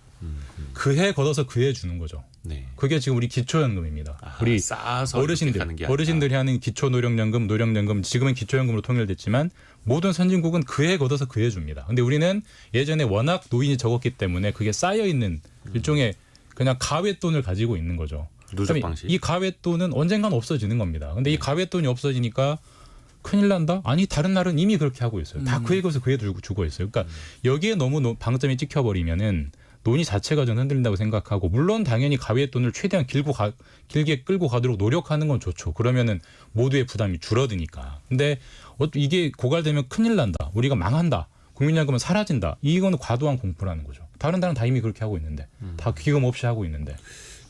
[SPEAKER 5] 그해 걷어서 그해 주는 거죠.
[SPEAKER 1] 네.
[SPEAKER 5] 그게 지금 우리 기초연금입니다. 우리
[SPEAKER 1] 쌓아서 이렇게 가는 게 아니라.
[SPEAKER 5] 어르신들이 하는 기초노령연금, 노령연금 지금은 기초연금으로 통일됐지만 모든 선진국은 그해 걷어서 그해 줍니다. 근데 우리는 예전에 워낙 노인이 적었기 때문에 그게 쌓여 있는 일종의 그냥 가외돈을 가지고 있는 거죠.
[SPEAKER 1] 누적 방식.
[SPEAKER 5] 이 가외돈은 언젠간 없어지는 겁니다. 근데 이 가외돈이 없어지니까 큰일 난다? 아니 다른 나라는 이미 그렇게 하고 있어요. 다 그해 걷어서 그해 주고 있어요. 그러니까 여기에 너무 방점이 찍혀버리면은 논의 자체가 좀 흔들린다고 생각하고 물론 당연히 가외돈을 최대한 길게 끌고 가도록 노력하는 건 좋죠. 그러면은 모두의 부담이 줄어드니까. 근데 이게 고갈되면 큰일 난다. 우리가 망한다. 국민연금은 사라진다. 이거는 과도한 공포라는 거죠. 다른 나라는 다 이미 그렇게 하고 있는데 다 기금 없이 하고 있는데.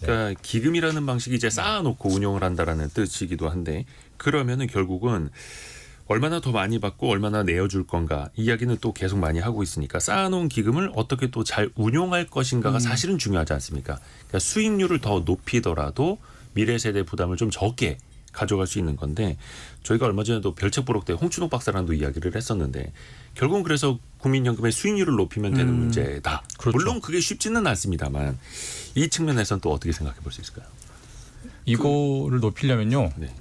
[SPEAKER 1] 그러니까 기금이라는 방식이 이제 쌓아놓고 운용을 한다라는 뜻이기도 한데 그러면은 결국은 얼마나 더 많이 받고 얼마나 내어줄 건가 이야기는 또 계속 많이 하고 있으니까 쌓아놓은 기금을 어떻게 또 잘 운용할 것인가가 사실은 중요하지 않습니까? 그러니까 수익률을 더 높이더라도 미래 세대 부담을 좀 적게 가져갈 수 있는 건데 저희가 얼마 전에도 별책부록 때 홍춘옥 박사랑도 이야기를 했었는데 결국은 그래서 국민연금의 수익률을 높이면 되는 문제다.
[SPEAKER 5] 그렇죠.
[SPEAKER 1] 물론 그게 쉽지는 않습니다만 이 측면에서는 또 어떻게 생각해 볼 수 있을까요?
[SPEAKER 5] 이거를 높이려면요.
[SPEAKER 1] 네.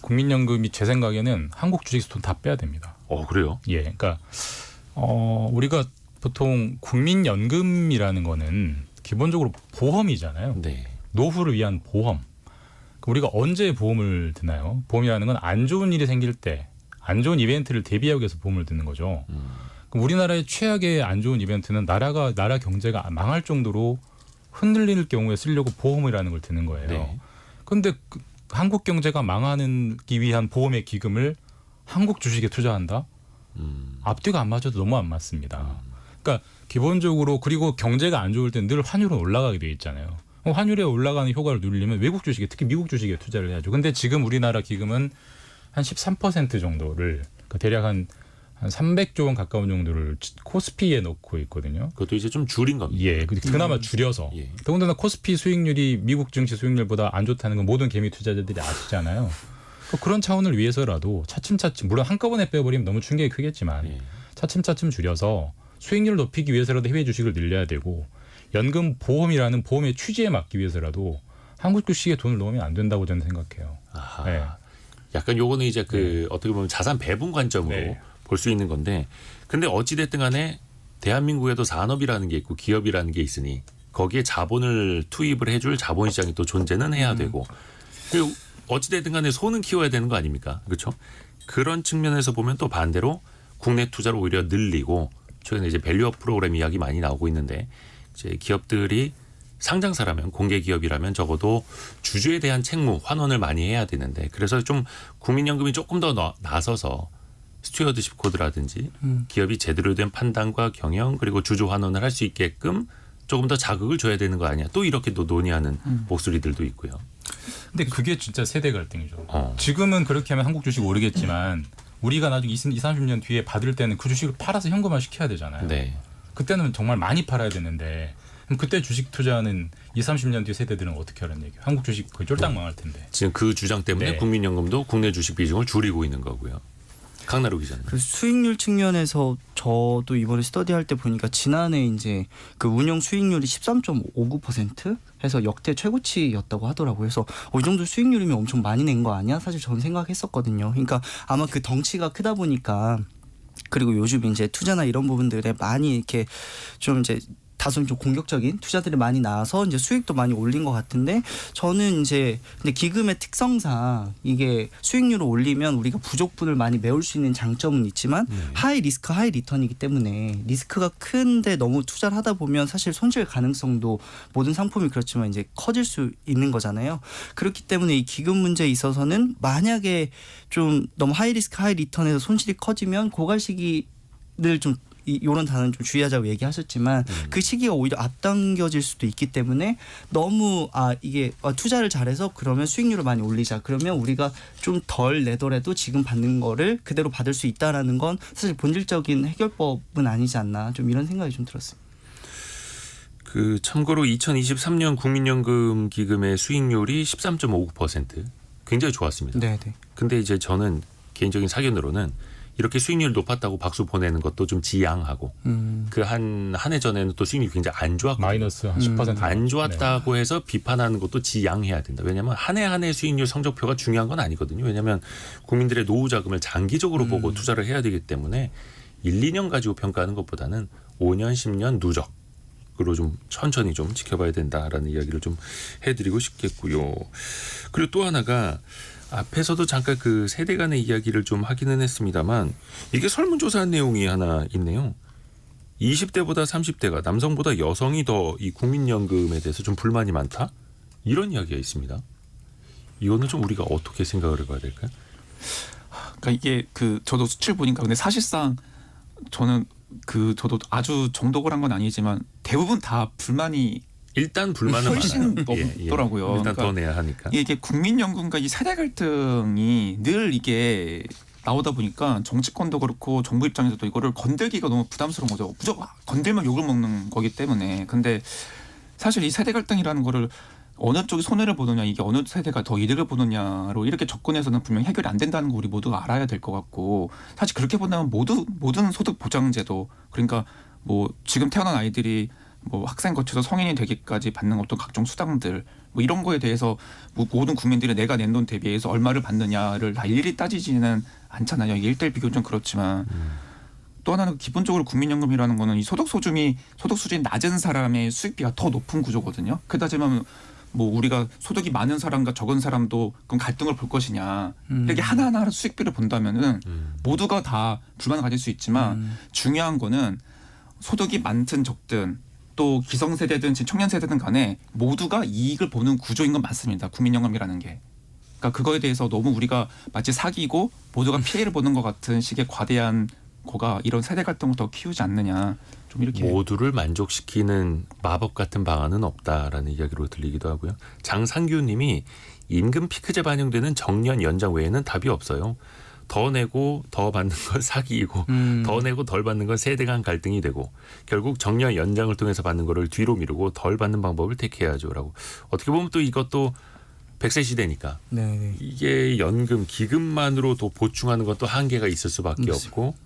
[SPEAKER 5] 국민연금이 제 생각에는 한국 주식에서 돈 다 빼야 됩니다.
[SPEAKER 1] 그래요?
[SPEAKER 5] 예, 그러니까 우리가 보통 국민연금이라는 거는 기본적으로 보험이잖아요.
[SPEAKER 1] 네.
[SPEAKER 5] 노후를 위한 보험. 우리가 언제 보험을 드나요? 보험이라는 건 안 좋은 일이 생길 때, 안 좋은 이벤트를 대비하기 위해서 보험을 드는 거죠. 그럼 우리나라의 최악의 안 좋은 이벤트는 나라 경제가 망할 정도로 흔들릴 경우에 쓰려고 보험이라는 걸 드는 거예요. 그런데 한국 경제가 망하기 위한 보험의 기금을 한국 주식에 투자한다? 앞뒤가 안 맞아도 너무 안 맞습니다. 그러니까 기본적으로 그리고 경제가 안 좋을 때는 늘 환율은 올라가게 돼 있잖아요. 환율에 올라가는 효과를 누리려면 외국 주식에 특히 미국 주식에 투자를 해야죠. 근데 지금 우리나라 기금은 한 13% 정도를 그러니까 대략 한 한 300조 원 가까운 정도를 코스피에 넣고 있거든요.
[SPEAKER 1] 그것도 이제 좀 줄인 겁니다.
[SPEAKER 5] 예, 그나마 줄여서.
[SPEAKER 1] 예.
[SPEAKER 5] 더군다나 코스피 수익률이 미국 증시 수익률보다 안 좋다는 건 모든 개미 투자자들이 아시잖아요. 그런 차원을 위해서라도 차츰차츰 물론 한꺼번에 빼버리면 너무 충격이 크겠지만
[SPEAKER 1] 예.
[SPEAKER 5] 차츰차츰 줄여서 수익률을 높이기 위해서라도 해외 주식을 늘려야 되고 연금 보험이라는 보험의 취지에 맞기 위해서라도 한국 주식에 돈을 넣으면 안 된다고 저는 생각해요.
[SPEAKER 1] 아하.
[SPEAKER 5] 네.
[SPEAKER 1] 약간 요거는 이제 그 어떻게 보면 자산 배분 관점으로
[SPEAKER 5] 네.
[SPEAKER 1] 볼 수 있는 건데, 근데 어찌 됐든 간에 대한민국에도 산업이라는 게 있고 기업이라는 게 있으니 거기에 자본을 투입을 해줄 자본시장이 또 존재는 해야 되고, 그리고 어찌 됐든 간에 손은 키워야 되는 거 아닙니까? 그렇죠? 그런 측면에서 보면 또 반대로 국내 투자를 오히려 늘리고, 최근에 이제 밸류업 프로그램 이야기 많이 나오고 있는데, 이제 기업들이 상장사라면, 공개 기업이라면 적어도 주주에 대한 책무 환원을 많이 해야 되는데, 그래서 좀 국민연금이 조금 더 나서서 스튜어드십 코드라든지 기업이 제대로 된 판단과 경영 그리고 주주 환원을 할 수 있게끔 조금 더 자극을 줘야 되는 거 아니야. 또 이렇게 또 논의하는 목소리들도 있고요.
[SPEAKER 5] 근데 그게 진짜 세대 갈등이죠.
[SPEAKER 1] 어.
[SPEAKER 5] 지금은 그렇게 하면 한국 주식 오르겠지만 우리가 나중에 20-30년 뒤에 받을 때는 그 주식을 팔아서 현금화 시켜야 되잖아요.
[SPEAKER 1] 네.
[SPEAKER 5] 그때는 정말 많이 팔아야 되는데 그럼 그때 주식 투자하는 20-30년 뒤 세대들은 어떻게 하라는 얘기예요? 한국 주식 거의 쫄딱 망할 텐데.
[SPEAKER 1] 지금 그 주장 때문에
[SPEAKER 5] 네.
[SPEAKER 1] 국민연금도 국내 주식 비중을 줄이고 있는 거고요. 강나루 기자님.
[SPEAKER 6] 그래서 수익률 측면에서 저도 이번에 스터디할 때 보니까 지난해 이제 그 운용 수익률이 13.59% 해서 역대 최고치였다고 하더라고요. 그래서 이 정도 수익률이면 엄청 많이 낸 거 아니야? 사실 저는 생각했었거든요. 그러니까 아마 그 덩치가 크다 보니까, 그리고 요즘 이제 투자나 이런 부분들에 많이 이렇게 좀 이제 다소 좀 공격적인 투자들이 많이 나와서 이제 수익도 많이 올린 것 같은데, 저는 이제 근데 기금의 특성상 이게 수익률을 올리면 우리가 부족분을 많이 메울 수 있는 장점은 있지만 하이 리스크 하이 리턴이기 때문에 리스크가 큰데 너무 투자를 하다 보면 사실 손실 가능성도 모든 상품이 그렇지만 이제 커질 수 있는 거잖아요. 그렇기 때문에 이 기금 문제에 있어서는 만약에 좀 너무 하이 리스크 하이 리턴에서 손실이 커지면 고갈 시기를 좀 이런 단어는 좀 주의하자고 얘기하셨지만 그 시기가 오히려 앞당겨질 수도 있기 때문에 너무 이게 투자를 잘해서 그러면 수익률을 많이 올리자, 그러면 우리가 좀 덜 내더라도 지금 받는 거를 그대로 받을 수 있다라는 건 사실 본질적인 해결법은 아니지 않나, 좀 이런 생각이 좀 들었습니다.
[SPEAKER 1] 그 참고로 2023년 국민연금 기금의 수익률이 13.59%, 굉장히 좋았습니다.
[SPEAKER 6] 네.
[SPEAKER 1] 근데 이제 저는 개인적인 사견으로는 이렇게 수익률 높았다고 박수 보내는 것도 좀 지양하고, 그 한 해 전에는 또 수익률이 굉장히 안 좋았거든요.
[SPEAKER 5] 마이너스 한 10%.
[SPEAKER 1] 안 좋았다고 해서 비판하는 것도 지양해야 된다. 왜냐하면 한 해 한 해 수익률 성적표가 중요한 건 아니거든요. 왜냐하면 국민들의 노후 자금을 장기적으로 보고 투자를 해야 되기 때문에 1, 2년 가지고 평가하는 것보다는 5년, 10년 누적으로 좀 천천히 좀 지켜봐야 된다라는 이야기를 좀 해드리고 싶겠고요. 그리고 또 하나가, 앞에서도 잠깐 그 세대 간의 이야기를 좀 하기는 했습니다만, 이게 설문조사한 내용이 하나 있네요. 20대보다 30대가 남성보다 여성이 더 이 국민연금에 대해서 좀 불만이 많다? 이런 이야기가 있습니다. 이거는 좀 우리가 어떻게 생각을 해봐야 될까요?
[SPEAKER 7] 그러니까 이게 저도 수치를 보니까 근데 사실상 저는 저도 아주 정독을 한 건 아니지만 대부분 다 불만이
[SPEAKER 1] 일단 불만은
[SPEAKER 7] 훨씬
[SPEAKER 1] 많아요.
[SPEAKER 7] 높더라고요.
[SPEAKER 1] 일단
[SPEAKER 7] 그러니까
[SPEAKER 1] 더 내야 하니까.
[SPEAKER 7] 이게 국민연금과 이 세대 갈등이 늘 이게 나오다 보니까 정치권도 그렇고 정부 입장에서도 이거를 건들기가 너무 부담스러운 거죠. 무조건 건들면 욕을 먹는 거기 때문에. 근데 사실 이 세대 갈등이라는 거를 어느 쪽이 손해를 보느냐, 이게 어느 세대가 더 이득을 보느냐로 이렇게 접근해서는 분명히 해결이 안 된다는 거 우리 모두가 알아야 될 것 같고, 사실 그렇게 본다면 모든 소득 보장제도, 그러니까 뭐 지금 태어난 아이들이 뭐 학생 거쳐서 성인이 되기까지 받는 어떤 각종 수당들, 뭐 이런 거에 대해서 모든 국민들이 내가 낸 돈 대비해서 얼마를 받느냐를 다 일일이 따지지는 않잖아요. 이게 1:1 비교는 좀 그렇지만 또 하나는 기본적으로 국민연금이라는 거는 이 소득 수준이 낮은 사람의 수익비가 더 높은 구조거든요. 그러다 보면 뭐 우리가 소득이 많은 사람과 적은 사람도 그럼 갈등을 볼 것이냐, 이렇게 하나하나 수익비를 본다면은 모두가 다 불만을 가질 수 있지만 중요한 거는 소득이 많든 적든 또 기성세대든 청년세대든 간에 모두가 이익을 보는 구조인 건 맞습니다. 국민연금이라는 게. 그러니까 그거에 대해서 너무 우리가 마치 사기고 모두가 피해를 보는 것 같은 식의 과대한 거가 이런 세대 갈등을 더 키우지 않느냐. 좀 이렇게.
[SPEAKER 1] 모두를 만족시키는 마법 같은 방안은 없다라는 이야기로 들리기도 하고요. 장상규 님이 임금 피크제 반영되는 정년 연장 외에는 답이 없어요. 더 내고 더 받는 건 사기이고 더 내고 덜 받는 건 세대 간 갈등이 되고 결국 정년 연장을 통해서 받는 거를 뒤로 미루고 덜 받는 방법을 택해야죠라고. 어떻게 보면 또 이것도 100세 시대니까
[SPEAKER 6] 네.
[SPEAKER 1] 이게 연금 기금만으로 또 보충하는 것도 한계가 있을 수밖에 없고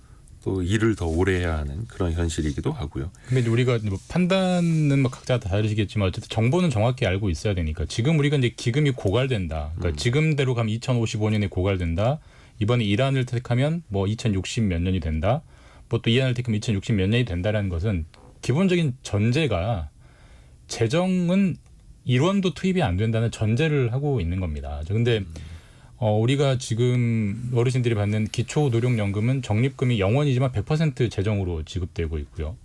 [SPEAKER 1] 또 일을 더 오래 해야 하는 그런 현실이기도 하고요.
[SPEAKER 5] 근데 이제 우리가 뭐 판단은 뭐 각자 다 다르시겠지만 어쨌든 정보는 정확히 알고 있어야 되니까 지금 우리가 이제 기금이 고갈된다. 그러니까 지금대로 가면 2055년에 고갈된다. 이번에 이란을 택하면 뭐 2060 몇 년이 된다. 뭐 또 이란을 택하면 2060 몇 년이 된다라는 것은 기본적인 전제가 재정은 1원도 투입이 안 된다는 전제를 하고 있는 겁니다. 그런데 우리가 지금 어르신들이 받는 기초노령연금은 적립금이 0원이지만 100% 재정으로 지급되고 있고요.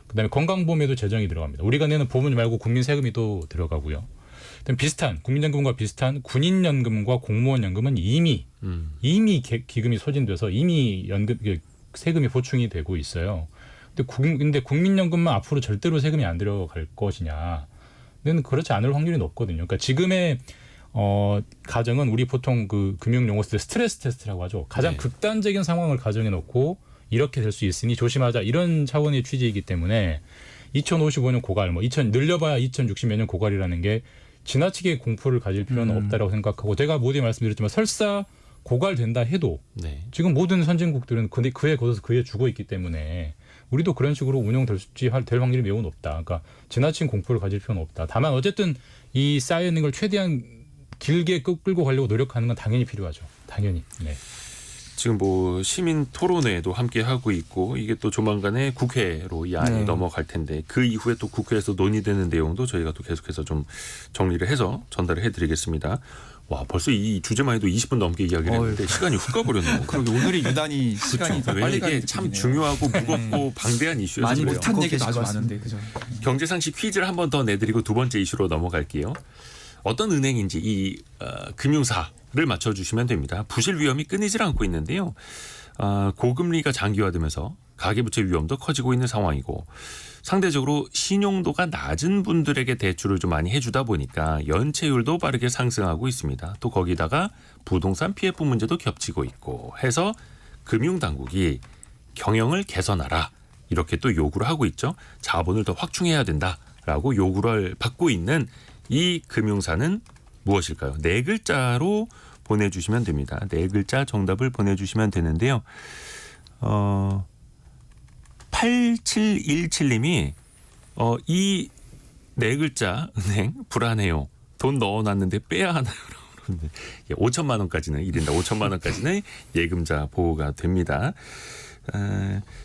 [SPEAKER 5] 그다음에 건강보험에도 재정이 들어갑니다. 우리가 내는 보험 말고 국민 세금이 또 들어가고요. 비슷한 국민연금과 비슷한 군인연금과 공무원연금은 이미 기금이 소진돼서 이미 세금이 보충이 되고 있어요. 근데 국민연금만 앞으로 절대로 세금이 안 들어갈 것이냐? 는 그렇지 않을 확률이 높거든요. 그러니까 지금의 가정은 우리 보통 그 금융 용어 쓸 때 스트레스 테스트라고 하죠. 가장 극단적인 상황을 가정해 놓고 이렇게 될 수 있으니 조심하자 이런 차원의 취지이기 때문에 2055년 고갈, 늘려봐야 2060몇 년 고갈이라는 게 지나치게 공포를 가질 필요는 없다라고 생각하고 제가 모두에 말씀드렸지만 설사 고갈된다 해도 지금 모든 선진국들은 그에 걷어서 그에 죽어 있기 때문에 우리도 그런 식으로 운영될 확률이 매우 높다. 그러니까 지나친 공포를 가질 필요는 없다. 다만 어쨌든 이 쌓여 있는 걸 최대한 길게 끌고 가려고 노력하는 건 당연히 필요하죠. 당연히. 네.
[SPEAKER 1] 지금 뭐 시민 토론회도 함께 하고 있고 이게 또 조만간에 국회로 이 안이 넘어갈 텐데 그 이후에 또 국회에서 논의되는 내용도 저희가 또 계속해서 좀 정리를 해서 전달을 해드리겠습니다. 와 벌써 이 주제만 해도 20분 넘게 이야기를 했는데 시간이 훅 가버렸네요.
[SPEAKER 7] 그러게 오늘이 유난히 시간이 더
[SPEAKER 1] 왜
[SPEAKER 7] 빨리
[SPEAKER 1] 이게
[SPEAKER 7] 가는
[SPEAKER 1] 참
[SPEAKER 7] 느낌이네요.
[SPEAKER 1] 중요하고 무겁고 방대한 이슈여서
[SPEAKER 7] 많이
[SPEAKER 1] 그래요.
[SPEAKER 7] 못한 얘기도 아주
[SPEAKER 6] 계실 것
[SPEAKER 7] 많은데 그죠?
[SPEAKER 1] 경제상식 퀴즈를 한 번 더 내드리고 두 번째 이슈로 넘어갈게요. 어떤 은행인지 이 금융사를 맞춰주시면 됩니다. 부실 위험이 끊이질 않고 있는데요. 고금리가 장기화되면서 가계부채 위험도 커지고 있는 상황이고 상대적으로 신용도가 낮은 분들에게 대출을 좀 많이 해주다 보니까 연체율도 빠르게 상승하고 있습니다. 또 거기다가 부동산 PF 문제도 겹치고 있고 해서 금융당국이 경영을 개선하라 이렇게 또 요구를 하고 있죠. 자본을 더 확충해야 된다라고 요구를 받고 있는 이 금융사는 무엇일까요? 네 글자로 보내주시면 됩니다. 네 글자 정답을 보내주시면 되는데요. 8717님이 이 네 글자 은행 불안해요. 돈 넣어놨는데 빼야 하나요? 5천만 원까지는 1인당 5천만 원까지는 예금자 보호가 됩니다.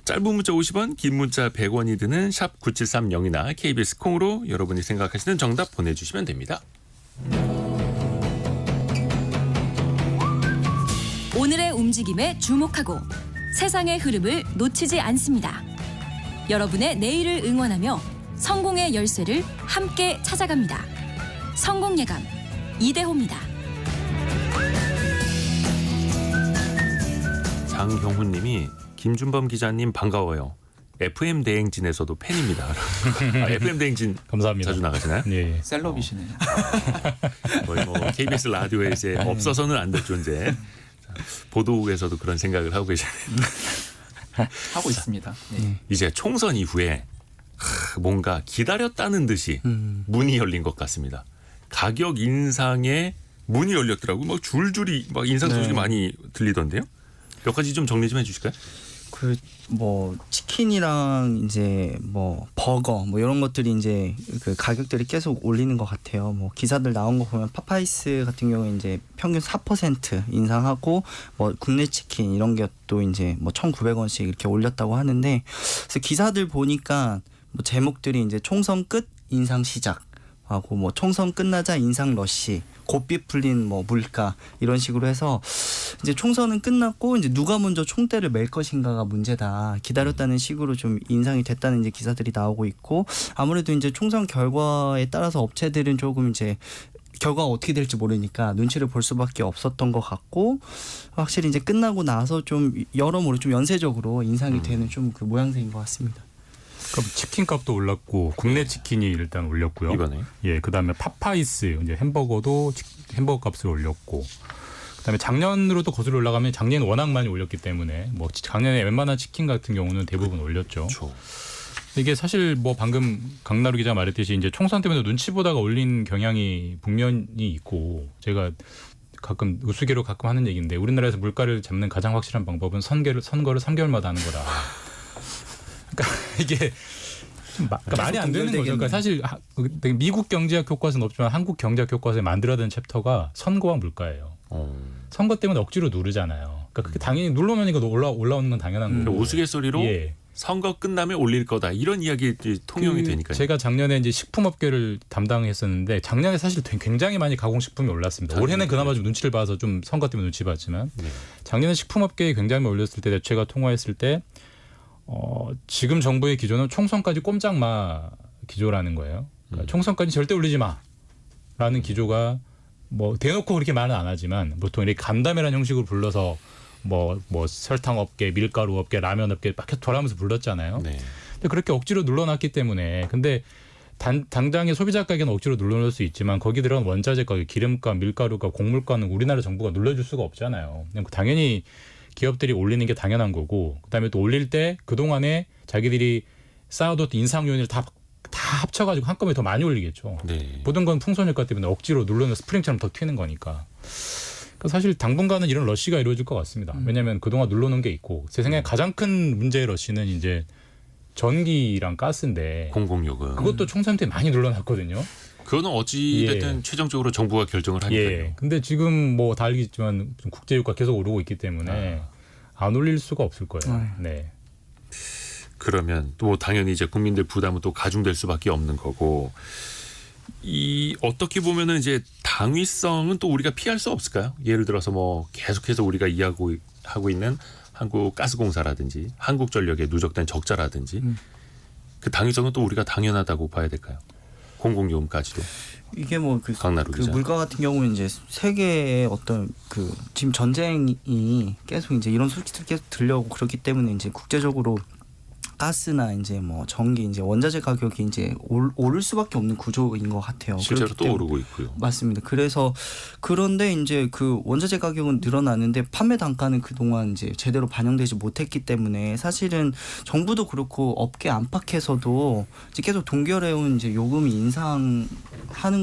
[SPEAKER 1] 짧은 문자 50원, 긴 문자 100원이 드는 샵 9730이나 KBS 콩으로 여러분이 생각하시는 정답 보내주시면 됩니다.
[SPEAKER 2] 오늘의 움직임에 주목하고 세상의 흐름을 놓치지 않습니다. 여러분의 내일을 응원하며 성공의 열쇠를 함께 찾아갑니다. 성공예감 이대호입니다.
[SPEAKER 1] 장경훈님이 김준범 기자님 반가워요. FM 대행진에서도 팬입니다. FM 대행진
[SPEAKER 5] 감사합니다.
[SPEAKER 1] 자주 나가시나요?
[SPEAKER 5] 네.
[SPEAKER 7] 셀럽이시네요.
[SPEAKER 1] 거의 뭐 KBS 라디오에 이제 없어서는 안 될 존재. 보도국에서도 그런 생각을 하고 계시네요.
[SPEAKER 7] 하고 있습니다. 네.
[SPEAKER 1] 이제 총선 이후에 뭔가 기다렸다는 듯이 문이 열린 것 같습니다. 가격 인상에 문이 열렸더라고요. 막 줄줄이 막 인상 소식이 많이 들리던데요. 몇 가지 좀 정리 좀 해주실까요?
[SPEAKER 6] 그 뭐 치킨이랑 이제 뭐 버거 뭐 이런 것들이 이제 그 가격들이 계속 올리는 것 같아요. 뭐 기사들 나온 거 보면 파파이스 같은 경우에 이제 평균 4% 인상하고 뭐 국내 치킨 이런 것도 이제 뭐 1,900원씩 이렇게 올렸다고 하는데 그래서 기사들 보니까 뭐 제목들이 이제 총선 끝 인상 시작 하고 뭐 총선 끝나자 인상 러시 고삐 풀린 뭐 물가 이런 식으로 해서 이제 총선은 끝났고 이제 누가 먼저 총대를 맬 것인가가 문제다. 기다렸다는 식으로 좀 인상이 됐다는 이제 기사들이 나오고 있고 아무래도 이제 총선 결과에 따라서 업체들은 조금 이제 결과가 어떻게 될지 모르니까 눈치를 볼 수밖에 없었던 것 같고 확실히 이제 끝나고 나서 좀 여러모로 좀 연쇄적으로 인상이 되는 좀 그 모양새인 것 같습니다.
[SPEAKER 5] 그럼 치킨 값도 올랐고 국내 치킨이 일단 올렸고요.
[SPEAKER 1] 이번에
[SPEAKER 5] 예, 그다음에 파파이스 이제 햄버거 값을 올렸고 그다음에 작년으로 또 거슬러 올라가면 작년에 워낙 많이 올렸기 때문에 뭐 작년에 웬만한 치킨 같은 경우는 대부분 올렸죠.
[SPEAKER 1] 그렇죠.
[SPEAKER 5] 이게 사실 뭐 방금 강나루 기자가 말했듯이 이제 총선 때문에 눈치 보다가 올린 경향이 분명히 있고 제가 가끔 우스개로 가끔 하는 얘기인데 우리나라에서 물가를 잡는 가장 확실한 방법은 선거를 3개월마다 하는 거다. 그러니까 이게 좀 그러니까 말이 안 되는 거죠. 그러니까 사실 미국 경제학 교과서는 없지만 한국 경제학 교과서에 만들어야 되는 챕터가 선거와 물가예요. 선거 때문에 억지로 누르잖아요. 그러니까 그게 당연히 눌러면 이거 올라오는 건 당연한 거고.
[SPEAKER 1] 우스갯소리로
[SPEAKER 5] 예.
[SPEAKER 1] 선거 끝나면 올릴 거다 이런 이야기 통용이 되니까요.
[SPEAKER 5] 제가 작년에 이제 식품업계를 담당했었는데 작년에 사실 굉장히 많이 가공식품이 올랐습니다. 올해는 그나마 좀 눈치를 봐서 좀 선거 때문에 눈치 봤지만
[SPEAKER 1] 네.
[SPEAKER 5] 작년에 식품업계에 굉장히 올렸을 때 제가 통화했을 때 지금 정부의 기조는 총선까지 꼼짝마 기조라는 거예요. 그러니까 총선까지 절대 올리지 마라는 기조가 뭐 대놓고 그렇게 말은 안 하지만 보통 이렇게 간담회라는 형식으로 불러서 뭐 설탕 업계, 밀가루 업계, 라면 업계 막 돌아가면서 불렀잖아요.
[SPEAKER 1] 네.
[SPEAKER 5] 근데 그렇게 억지로 눌러놨기 때문에 근데 당장의 소비자 가격은 억지로 눌러놓을 수 있지만 거기 들어간 원자재 가격, 기름값, 밀가루값, 곡물가는 우리나라 정부가 눌러줄 수가 없잖아요. 그냥 당연히 기업들이 올리는 게 당연한 거고 그다음에 또 올릴 때 그동안에 자기들이 쌓아뒀던 인상 요인을 다 합쳐가지고 한꺼번에 더 많이 올리겠죠.
[SPEAKER 1] 네.
[SPEAKER 5] 모든 건 풍선 효과 때문에 억지로 눌러놓은 스프링처럼 더 튀는 거니까. 사실 당분간은 이런 러시가 이루어질 것 같습니다. 왜냐하면 그동안 눌러놓은 게 있고 제 생각에 가장 큰 문제의 러시는 이제 전기랑 가스인데
[SPEAKER 1] 공공요금.
[SPEAKER 5] 그것도 총선 때 많이 눌러놨거든요.
[SPEAKER 1] 그거는 어찌 됐든
[SPEAKER 5] 예.
[SPEAKER 1] 최종적으로 정부가 결정을 하니까요.
[SPEAKER 5] 예. 근데 지금 뭐 다 알겠지만 국제유가 계속 오르고 있기 때문에 안 올릴 수가 없을 거예요. 네.
[SPEAKER 1] 그러면 또 당연히 이제 국민들 부담은 또 가중될 수밖에 없는 거고 이 어떻게 보면은 이제 당위성은 또 우리가 피할 수 없을까요? 예를 들어서 뭐 계속해서 우리가 하고 있는 한국가스공사라든지 한국전력의 누적된 적자라든지 그 당위성은 또 우리가 당연하다고 봐야 될까요? 공공요금까지도.
[SPEAKER 6] 이게 뭐 그
[SPEAKER 1] 강나루 기자.
[SPEAKER 6] 물가 같은 경우는 이제 세계의 어떤 그 지금 전쟁이 계속 이제 이런 소식들 계속 들려오고 그렇기 때문에 이제 국제적으로 가스나 이제 뭐 전기 이제 원자재 가격이 이제 오를 수밖에 없는 구조인 것 같아요.
[SPEAKER 1] 실제로
[SPEAKER 6] 그렇기
[SPEAKER 1] 또
[SPEAKER 6] 때문에
[SPEAKER 1] 오르고 있고요.
[SPEAKER 6] 맞습니다. 그래서 그런데 이제 그 원자재 가격은 늘어나는데 판매 단가는 그동안 이제 제대로 반영되지 못했기 때문에 사실은 정부도 그렇고 업계 안팎에서도 이제 계속 동결해온 이제 요금이 인상하는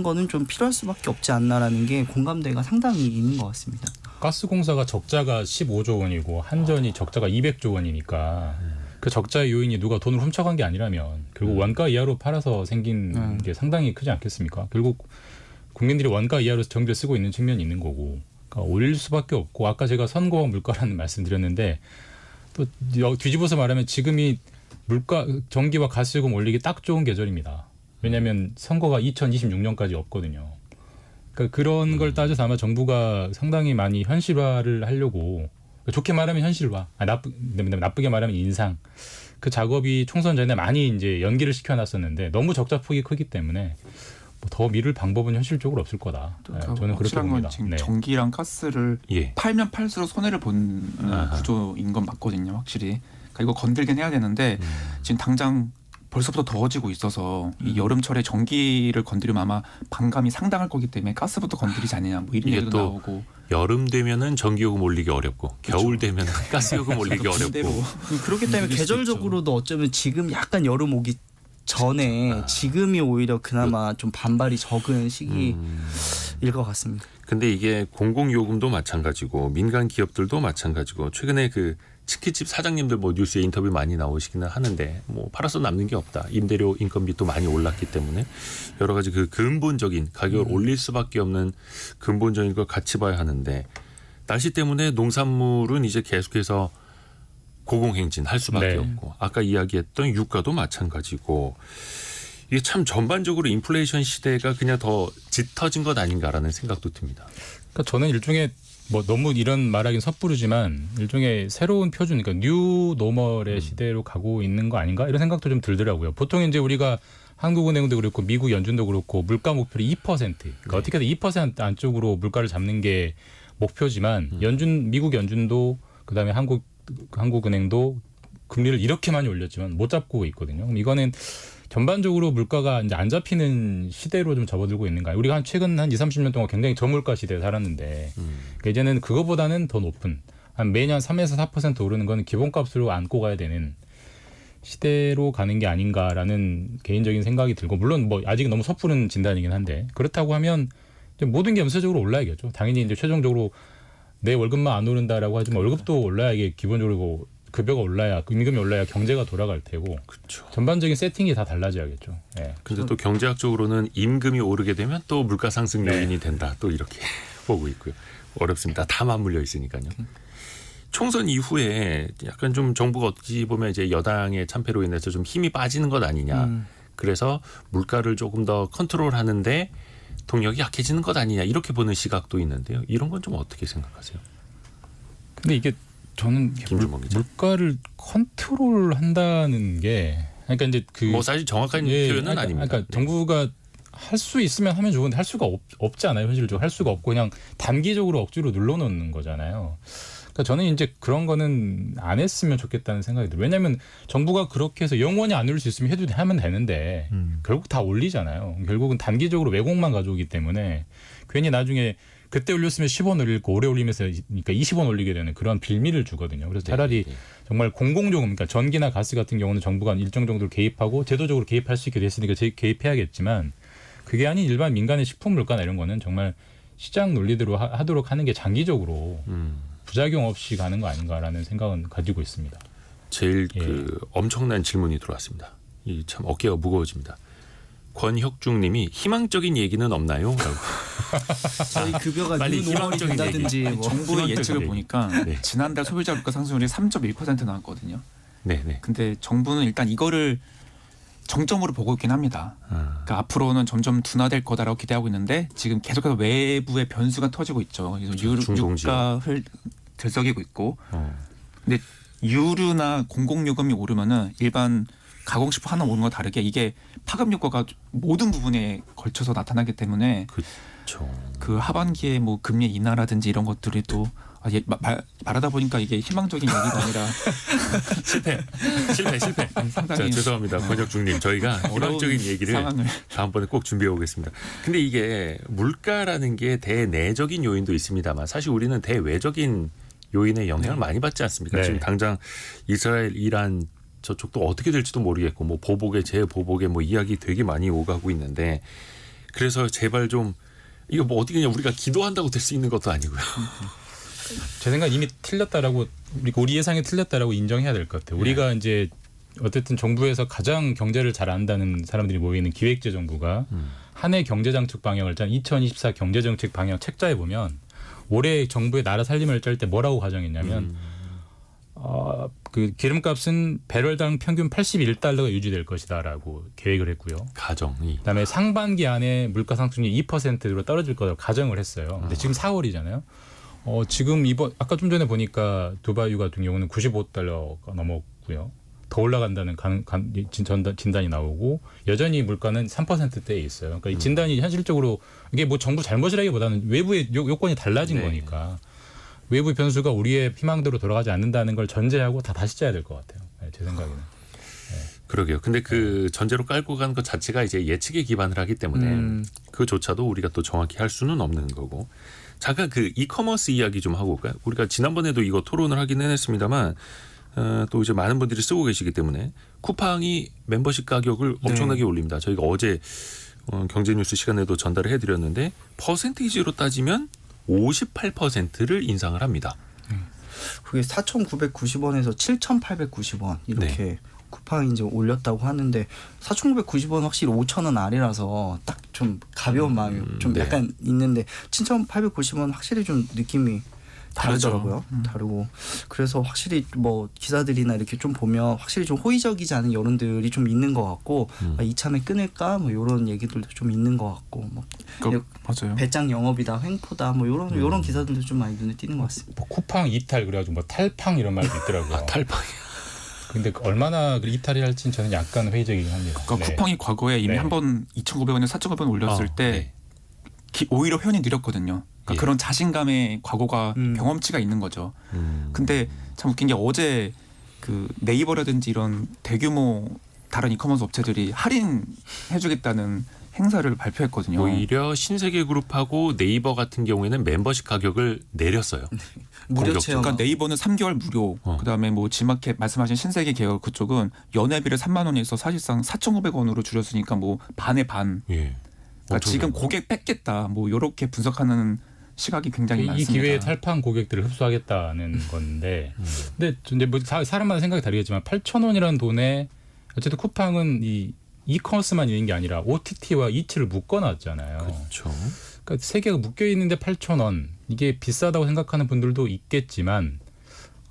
[SPEAKER 6] 거는 좀 필요할 수밖에 없지 않나라는 게 공감대가 상당히 있는 것 같습니다.
[SPEAKER 5] 가스공사가 적자가 15조 원이고 한전이 적자가 200조 원이니까 그 적자의 요인이 누가 돈을 훔쳐간 게 아니라면 결국 원가 이하로 팔아서 생긴 게 상당히 크지 않겠습니까? 결국 국민들이 원가 이하로 전기를 쓰고 있는 측면이 있는 거고 그러니까 올릴 수밖에 없고 아까 제가 선거와 물가라는 말씀드렸는데 또 뒤집어서 말하면 지금이 물가 전기와 가스요금 올리기 딱 좋은 계절입니다. 왜냐하면 선거가 2026년까지 없거든요. 그러니까 그런 걸 따져서 아마 정부가 상당히 많이 현실화를 하려고 좋게 말하면 현실화, 나쁘게 말하면 인상. 그 작업이 총선 전에 많이 이제 연기를 시켜놨었는데 너무 적자 폭이 크기 때문에 더 미룰 방법은 현실적으로 없을 거다. 네, 저는 그렇게
[SPEAKER 7] 확실한 건
[SPEAKER 5] 봅니다.
[SPEAKER 7] 지금
[SPEAKER 5] 네.
[SPEAKER 7] 전기랑 가스를
[SPEAKER 1] 예.
[SPEAKER 7] 팔면 팔수록 손해를 보는 구조인 건 맞거든요, 확실히. 그러니까 이거 건들긴 해야 되는데 지금 당장 벌써부터 더워지고 있어서 이 여름철에 전기를 건드리면 아마 반감이 상당할 거기 때문에 가스부터 건드리지 않느냐 뭐 이런
[SPEAKER 1] 이게
[SPEAKER 7] 얘기도
[SPEAKER 1] 또
[SPEAKER 7] 나오고.
[SPEAKER 1] 여름 되면은 전기요금 올리기 어렵고 겨울 되면은 가스요금 올리기
[SPEAKER 7] 반대로.
[SPEAKER 1] 어렵고
[SPEAKER 6] 그렇기 때문에
[SPEAKER 7] 누릴 수도
[SPEAKER 6] 계절적으로도 어쩌면 지금 약간 여름 오기 전에 지금이 오히려 그나마 좀 반발이 적은 시기일 것 같습니다.
[SPEAKER 1] 근데 이게 공공요금도 마찬가지고 민간 기업들도 마찬가지고 최근에 그 치킨집 사장님들 뭐 뉴스에 인터뷰 많이 나오시기는 하는데 뭐 팔아서 남는 게 없다. 임대료 인건비도 많이 올랐기 때문에 여러 가지 그 근본적인 가격을 올릴 수밖에 없는 근본적인 걸 같이 봐야 하는데 날씨 때문에 농산물은 이제 계속해서 고공행진할 수밖에
[SPEAKER 5] 네.
[SPEAKER 1] 없고 아까 이야기했던 유가도 마찬가지고 이게 참 전반적으로 인플레이션 시대가 그냥 더 짙어진 것 아닌가라는 생각도 듭니다.
[SPEAKER 5] 그러니까 저는 일종의 뭐 너무 이런 말하긴 섣부르지만 일종의 새로운 표준, 그러니까 뉴 노멀의 시대로 가고 있는 거 아닌가 이런 생각도 좀 들더라고요. 보통 이제 우리가 한국은행도 그렇고 미국 연준도 그렇고 물가 목표를 2%, 그러니까 어떻게든 2% 안쪽으로 물가를 잡는 게 목표지만 미국 연준도 그다음에 한국은행도 금리를 이렇게 많이 올렸지만 못 잡고 있거든요. 그럼 이거는 전반적으로 물가가 이제 안 잡히는 시대로 좀 접어들고 있는가. 우리가 한 최근 한 20-30년 동안 굉장히 저물가 시대에 살았는데 그러니까 이제는 그거보다는 더 높은 한 매년 3에서 4% 오르는 거는 기본값으로 안고 가야 되는 시대로 가는 게 아닌가라는 개인적인 생각이 들고 물론 뭐 아직 너무 섣부른 진단이긴 한데 그렇다고 하면 이제 모든 게 연쇄적으로 올라야겠죠. 당연히 이제 최종적으로 내 월급만 안 오른다라고 하지만 월급도 올라야 이게 기본적으로 급여가 올라야 임금이 올라야 경제가 돌아갈 테고
[SPEAKER 1] 그렇죠.
[SPEAKER 5] 전반적인 세팅이 다 달라져야겠죠. 예.
[SPEAKER 1] 근데 또 경제학적으로는 임금이 오르게 되면 또 물가 상승
[SPEAKER 5] 네.
[SPEAKER 1] 요인이 된다. 또 이렇게 보고 있고요. 어렵습니다. 다 맞물려 있으니까요. 총선 이후에 약간 좀 정부가 어찌 보면 이제 여당의 참패로 인해서 좀 힘이 빠지는 것 아니냐. 그래서 물가를 조금 더 컨트롤하는데 동력이 약해지는 것 아니냐 이렇게 보는 시각도 있는데요. 이런 건 좀 어떻게 생각하세요?
[SPEAKER 5] 근데 이게 저는
[SPEAKER 1] 김준범 기자.
[SPEAKER 5] 물가를 컨트롤한다는 게 그러니까 이제 그
[SPEAKER 1] 뭐 사실 정확한 표현은 아닙니다.
[SPEAKER 5] 그러니까 정부가 할 수 있으면 하면 좋은데 할 수가 없잖아요. 현실적으로 할 수가 없고 그냥 단기적으로 억지로 눌러놓는 거잖아요. 그러니까 저는 이제 그런 거는 안 했으면 좋겠다는 생각이 들어요. 왜냐하면 정부가 그렇게 해서 영원히 안 올릴 수 있으면 하면 되는데 결국 다 올리잖아요. 결국은 단기적으로 왜곡만 가져오기 때문에 괜히 나중에 그때 올렸으면 10원 올리고 올해 올리면서 그러니까 20원 올리게 되는 그런 빌미를 주거든요. 그래서 차라리 정말 공공조금 그러니까 전기나 가스 같은 경우는 정부가 일정 정도로 개입하고 제도적으로 개입할 수 있게 됐으니까 개입해야겠지만 그게 아닌 일반 민간의 식품 물가나 이런 거는 정말 시장 논리대로 하도록 하는 게 장기적으로 부작용 없이 가는 거 아닌가라는 생각은 가지고 있습니다.
[SPEAKER 1] 제일
[SPEAKER 5] 예.
[SPEAKER 1] 그 엄청난 질문이 들어왔습니다. 이 참 어깨가 무거워집니다. 권혁중 님이 희망적인 얘기는 없나요? 라고.
[SPEAKER 6] 저희 급여가
[SPEAKER 1] 빨리
[SPEAKER 6] 뉴 노멀이
[SPEAKER 1] 희망적인
[SPEAKER 6] 된다든지
[SPEAKER 1] 얘기.
[SPEAKER 6] 뭐
[SPEAKER 7] 정부의
[SPEAKER 1] 희망적인
[SPEAKER 7] 예측을
[SPEAKER 1] 얘기.
[SPEAKER 7] 보니까
[SPEAKER 1] 네.
[SPEAKER 7] 지난달 소비자 물가 상승률이 3.1% 나왔거든요.
[SPEAKER 1] 네네.
[SPEAKER 7] 근데 정부는 일단 이거를 정점으로 보고 있긴 합니다. 그러니까 앞으로는 점점 둔화될 거다라고 기대하고 있는데 지금 계속해서 외부의 변수가 터지고 있죠. 그래서
[SPEAKER 1] 중동지역.
[SPEAKER 7] 유가를 들썩이고 있고, 근데 유류나 공공요금이 오르면은 일반 가공식품 하나 오른 거 다르게 이게 파급 효과가 모든 부분에 걸쳐서 나타나기 때문에
[SPEAKER 1] 그렇죠.
[SPEAKER 7] 그 하반기에 뭐 금리 인하라든지 이런 것들이 또 말하다 보니까 이게 희망적인 얘기가 아니라
[SPEAKER 1] 실패.
[SPEAKER 7] 상당히
[SPEAKER 1] 자, 죄송합니다. 권혁중 님. 저희가 희망적인 얘기를
[SPEAKER 7] 상황을
[SPEAKER 1] 다음번에 꼭 준비해 오겠습니다. 근데 이게 물가라는 게 대내적인 요인도 있습니다만 사실 우리는 대외적인 요인의 영향을 많이 받지 않습니까?
[SPEAKER 5] 네.
[SPEAKER 1] 지금 당장 이스라엘, 이란 저쪽도 어떻게 될지도 모르겠고 뭐 보복에 재보복에 뭐 이야기 되게 많이 오가고 있는데 그래서 제발 좀 이거 뭐 어떻게 그냥 우리가 기도한다고 될 수 있는 것도 아니고요.
[SPEAKER 5] 제 생각 이미 틀렸다라고 우리 예상이 틀렸다라고 인정해야 될 것 같아요. 우리가 이제 어쨌든 정부에서 가장 경제를 잘 안다는 사람들이 모이는 기획재정부가 한 해 경제정책 방향을 짠 2024 경제정책 방향 책자에 보면 올해 정부의 나라 살림을 짤 때 뭐라고 가정했냐면 그 기름값은 배럴당 평균 81달러가 유지될 것이다라고 계획을 했고요.
[SPEAKER 1] 가정이.
[SPEAKER 5] 그다음에 상반기 안에 물가 상승률이 2%로 떨어질 거라고 가정을 했어요. 근데 지금 4월이잖아요. 지금 이번 아까 좀 전에 보니까 두바이 같은 경우는 95달러가 넘었고요. 더 올라간다는 진단이 나오고 여전히 물가는 3%대에 있어요. 그러니까 이 진단이 현실적으로 이게 뭐 정부 잘못이라기보다는 외부의 요건이 달라진
[SPEAKER 1] 네.
[SPEAKER 5] 거니까 외부 변수가 우리의 희망대로 돌아가지 않는다는 걸 전제하고 다시 짜야 될 것 같아요. 제 생각에는.
[SPEAKER 1] 그러게요. 근데 그 전제로 깔고 간 것 자체가 이제 예측에 기반을 하기 때문에 그조차도 우리가 또 정확히 할 수는 없는 거고. 잠깐 그 이커머스 이야기 좀 하고 올까요? 우리가 지난번에도 이거 토론을 하기는 했습니다만 또 이제 많은 분들이 쓰고 계시기 때문에 쿠팡이 멤버십 가격을 엄청나게 올립니다. 저희가 어제 경제뉴스 시간에도 전달을 해드렸는데 퍼센테이지로 따지면 58%를 인상을 합니다.
[SPEAKER 6] 그게 4,990원에서 7,890원 이렇게 쿠팡이 이제 올렸다고 하는데 4,990원 확실히 5,000원 아래라서 딱 좀 가벼운 마음이 좀
[SPEAKER 1] 네.
[SPEAKER 6] 약간 있는데 7,890원 확실히 좀 느낌이 다르더라고요. 다르고 그래서 확실히 뭐 기사들이나 이렇게 좀 보면 확실히 좀 호의적이지 않은 여론들이 좀 있는 것 같고 이참에 끊을까 뭐 이런 얘기들도 좀 있는 것 같고 뭐
[SPEAKER 7] 맞아요.
[SPEAKER 6] 배짱 영업이다 횡포다 뭐 이런 기사들도 좀 많이 눈에 띄는 것 같습니다.
[SPEAKER 5] 뭐 쿠팡 이탈 그래가지고 뭐 탈팡 이런 말도 있더라고요.
[SPEAKER 1] 탈팡.
[SPEAKER 5] 근데 얼마나 이탈이 할지는 저는 약간 회의적이긴 합니다.
[SPEAKER 7] 그러니까 쿠팡이 과거에 이미
[SPEAKER 5] 네.
[SPEAKER 7] 한번 2,900원에 4,900원 올렸을 때 오히려 회원이 늘었거든요. 그러니까
[SPEAKER 1] 예.
[SPEAKER 7] 그런 자신감의 과거가 경험치가 있는 거죠. 근데 참 웃긴 게 어제 그 네이버라든지 이런 대규모 다른 이커머스 업체들이 할인해주겠다는 행사를 발표했거든요.
[SPEAKER 1] 오히려 신세계그룹하고 네이버 같은 경우에는 멤버십 가격을 내렸어요.
[SPEAKER 6] 무료
[SPEAKER 1] 공격적으로.
[SPEAKER 6] 체험.
[SPEAKER 7] 그러니까 네이버는 3개월 무료. 그다음에 뭐 지마켓 말씀하신 신세계 계열 그쪽은 연회비를 3만 원에서 사실상 4,500원으로 줄였으니까 뭐 반의 반.
[SPEAKER 1] 예.
[SPEAKER 7] 그러니까 지금 고객 뺏겠다. 뭐 이렇게 분석하는 시각이 굉장히
[SPEAKER 5] 이
[SPEAKER 7] 많습니다.
[SPEAKER 5] 기회에 탈판 고객들을 흡수하겠다는 건데, 근데 이제 뭐 사람마다 생각이 다르겠지만 8,000원이라는 돈에 어쨌든 쿠팡은 이 이커머스만 있는 게 아니라 OTT와 이치를 묶어놨잖아요.
[SPEAKER 1] 그렇죠.
[SPEAKER 5] 그러니까 세 개가 묶여 있는데 8,000원 이게 비싸다고 생각하는 분들도 있겠지만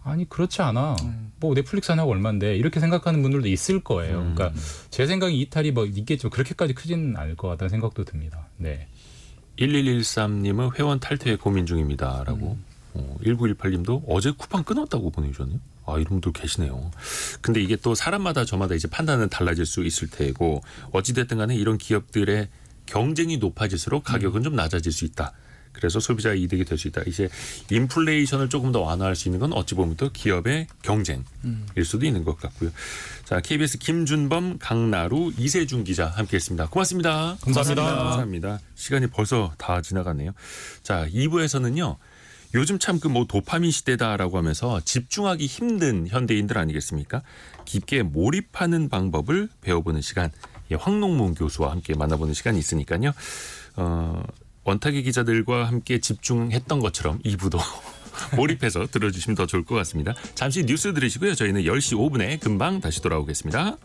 [SPEAKER 5] 아니 그렇지 않아. 뭐 넷플릭스 하나가 얼마인데 이렇게 생각하는 분들도 있을 거예요. 그러니까 제 생각에 이탈이 뭐 있겠지만 그렇게까지 크지는 않을 것 같다는 생각도 듭니다. 네.
[SPEAKER 1] 1113님은 회원 탈퇴 고민 중입니다라고. 1918님도 어제 쿠팡 끊었다고 보내주셨네요. 아, 이런 분들 계시네요. 근데 이게 또 사람마다 저마다 이제 판단은 달라질 수 있을 테고 어찌됐든 간에 이런 기업들의 경쟁이 높아질수록 가격은 좀 낮아질 수 있다. 그래서 소비자 이득이 될 수 있다. 이제 인플레이션을 조금 더 완화할 수 있는 건 어찌 보면 또 기업의 경쟁일 수도 있는 것 같고요. 자, KBS 김준범, 강나루, 이세준 기자 함께했습니다. 고맙습니다.
[SPEAKER 5] 감사합니다.
[SPEAKER 1] 감사합니다. 시간이 벌써 다 지나갔네요. 자, 2부에서는요. 요즘 참 그 뭐 도파민 시대다라고 하면서 집중하기 힘든 현대인들 아니겠습니까? 깊게 몰입하는 방법을 배워보는 시간. 예, 황농문 교수와 함께 만나보는 시간이 있으니까요. 원탁의 기자들과 함께 집중했던 것처럼 2부도 몰입해서 들어주시면 더 좋을 것 같습니다. 잠시 뉴스 들으시고요. 저희는 10시 5분에 금방 다시 돌아오겠습니다.